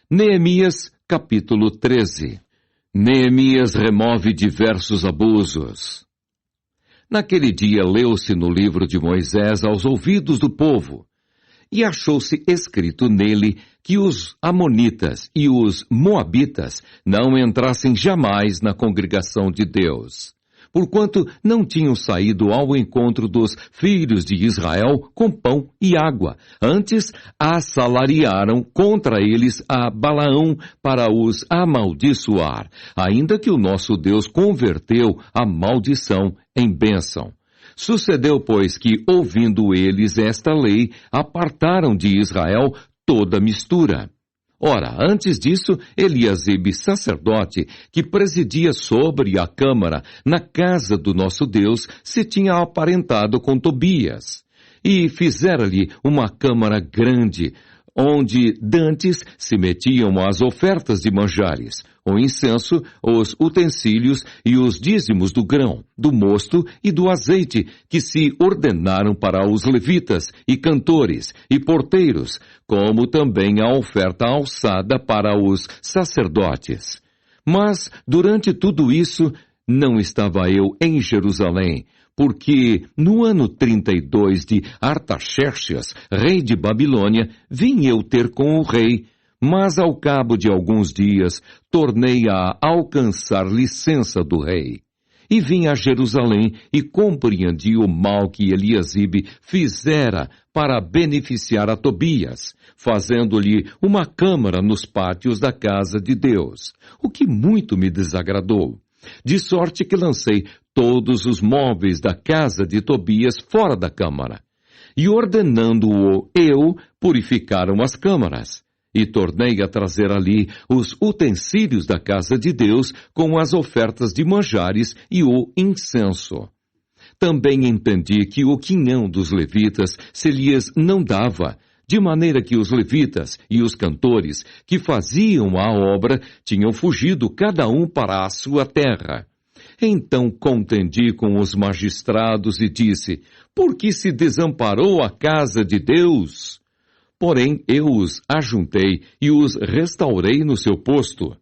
Neemias, capítulo 13. Neemias remove diversos abusos. Naquele dia leu-se no livro de Moisés aos ouvidos do povo, e achou-se escrito nele que os amonitas e os moabitas não entrassem jamais na congregação de Deus, porquanto não tinham saído ao encontro dos filhos de Israel com pão e água. Antes assalariaram contra eles a Balaão para os amaldiçoar, ainda que o nosso Deus converteu a maldição em bênção. Sucedeu, pois, que, ouvindo eles esta lei, apartaram de Israel toda mistura. Ora, antes disso, Eliasibe, sacerdote, que presidia sobre a câmara na casa do nosso Deus, se tinha aparentado com Tobias, e fizera-lhe uma câmara grande, onde dantes se metiam as ofertas de manjares, o incenso, os utensílios e os dízimos do grão, do mosto e do azeite, que se ordenaram para os levitas e cantores e porteiros, como também a oferta alçada para os sacerdotes. Mas, durante tudo isso, não estava eu em Jerusalém, porque no ano 32 de Artaxerxes, rei de Babilônia, vim eu ter com o rei, mas ao cabo de alguns dias tornei a alcançar licença do rei. E vim a Jerusalém e compreendi o mal que Eliasibe fizera para beneficiar a Tobias, fazendo-lhe uma câmara nos pátios da casa de Deus, o que muito me desagradou. De sorte que lancei todos os móveis da casa de Tobias fora da câmara. E ordenando-o eu, purificaram as câmaras. E tornei a trazer ali os utensílios da casa de Deus com as ofertas de manjares e o incenso. Também entendi que o quinhão dos levitas se lhes não dava, de maneira que os levitas e os cantores que faziam a obra tinham fugido cada um para a sua terra. Então contendi com os magistrados e disse: por que se desamparou a casa de Deus? Porém eu os ajuntei e os restaurei no seu posto.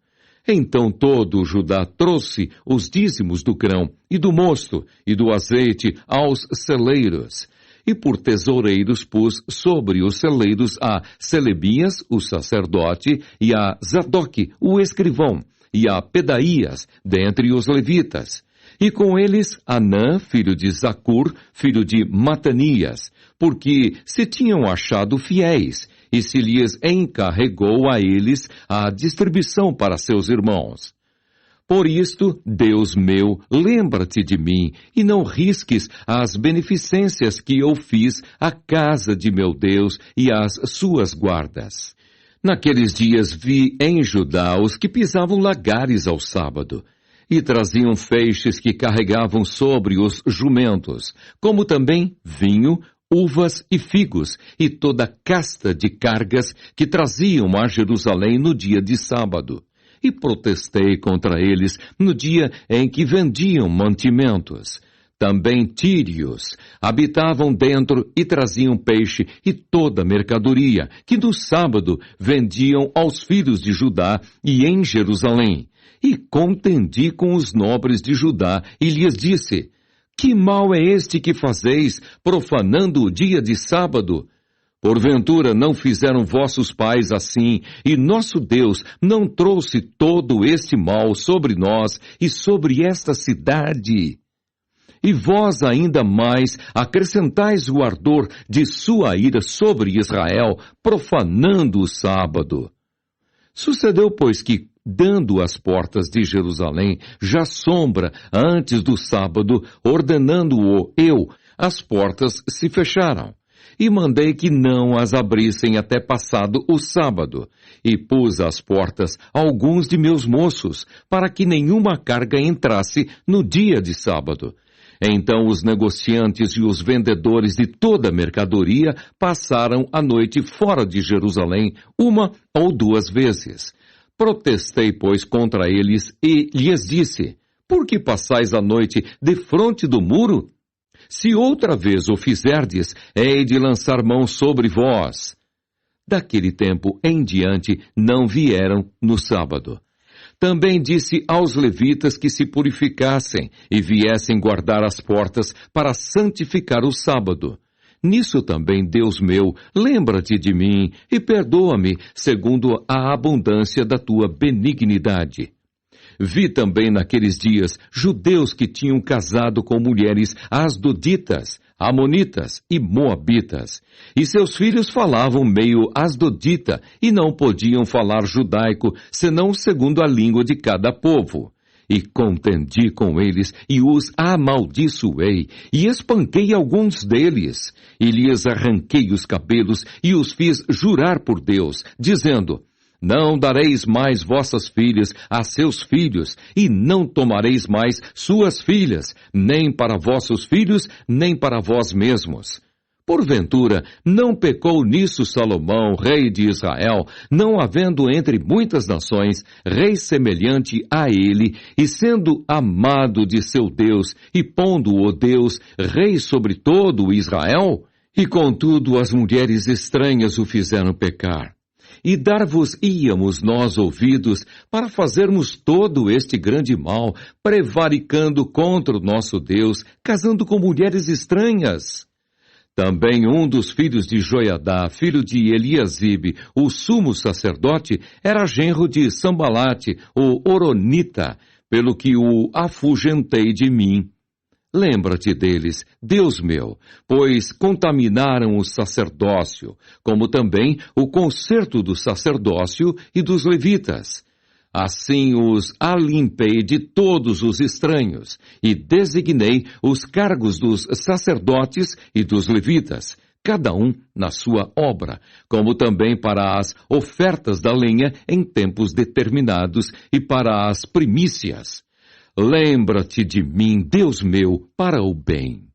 Então todo Judá trouxe os dízimos do grão e do mosto e do azeite aos celeiros. E por tesoureiros pus sobre os celeiros a Selebias, o sacerdote, e a Zadoque, o escrivão, e a Pedaías, dentre os levitas. E com eles Anã, filho de Zacur, filho de Matanias, porque se tinham achado fiéis, e se lhes encarregou a eles a distribuição para seus irmãos. Por isto, Deus meu, lembra-te de mim, e não risques as beneficências que eu fiz à casa de meu Deus e às suas guardas. Naqueles dias vi em Judá os que pisavam lagares ao sábado, e traziam feixes que carregavam sobre os jumentos, como também vinho, uvas e figos, e toda casta de cargas que traziam a Jerusalém no dia de sábado. E protestei contra eles no dia em que vendiam mantimentos. Também tírios habitavam dentro e traziam peixe e toda mercadoria, que no sábado vendiam aos filhos de Judá e em Jerusalém. E contendi com os nobres de Judá e lhes disse: que mal é este que fazeis, profanando o dia de sábado? Porventura não fizeram vossos pais assim, e nosso Deus não trouxe todo este mal sobre nós e sobre esta cidade? E vós ainda mais acrescentais o ardor de sua ira sobre Israel, profanando o sábado. Sucedeu, pois, que, dando as portas de Jerusalém já sombra antes do sábado, ordenando-o eu, as portas se fecharam. E mandei que não as abrissem até passado o sábado, e pus às portas alguns de meus moços, para que nenhuma carga entrasse no dia de sábado. Então os negociantes e os vendedores de toda a mercadoria passaram a noite fora de Jerusalém 1 ou 2 vezes. Protestei, pois, contra eles e lhes disse: por que passais a noite defronte do muro? Se outra vez o fizerdes, hei de lançar mão sobre vós. Daquele tempo em diante não vieram no sábado. Também disse aos levitas que se purificassem e viessem guardar as portas para santificar o sábado. Nisso também, Deus meu, lembra-te de mim e perdoa-me segundo a abundância da tua benignidade. Vi também naqueles dias judeus que tinham casado com mulheres asdoditas, amonitas e moabitas, e seus filhos falavam meio asdodita e não podiam falar judaico, senão segundo a língua de cada povo. E contendi com eles, e os amaldiçoei, e espanquei alguns deles, e lhes arranquei os cabelos, e os fiz jurar por Deus, dizendo: não dareis mais vossas filhas a seus filhos, e não tomareis mais suas filhas, nem para vossos filhos, nem para vós mesmos. Porventura, não pecou nisso Salomão, rei de Israel, não havendo entre muitas nações rei semelhante a ele, e sendo amado de seu Deus, e pondo-o Deus rei sobre todo o Israel? E contudo as mulheres estranhas o fizeram pecar. E dar-vos-íamos nós ouvidos para fazermos todo este grande mal, prevaricando contra o nosso Deus, casando com mulheres estranhas. Também um dos filhos de Joiadá, filho de Eliasibe, o sumo sacerdote, era genro de Sambalate, o Horonita, pelo que o afugentei de mim. Lembra-te deles, Deus meu, pois contaminaram o sacerdócio, como também o concerto do sacerdócio e dos levitas. Assim os alimpei de todos os estranhos, e designei os cargos dos sacerdotes e dos levitas, cada um na sua obra, como também para as ofertas da lenha em tempos determinados e para as primícias. Lembra-te de mim, Deus meu, para o bem.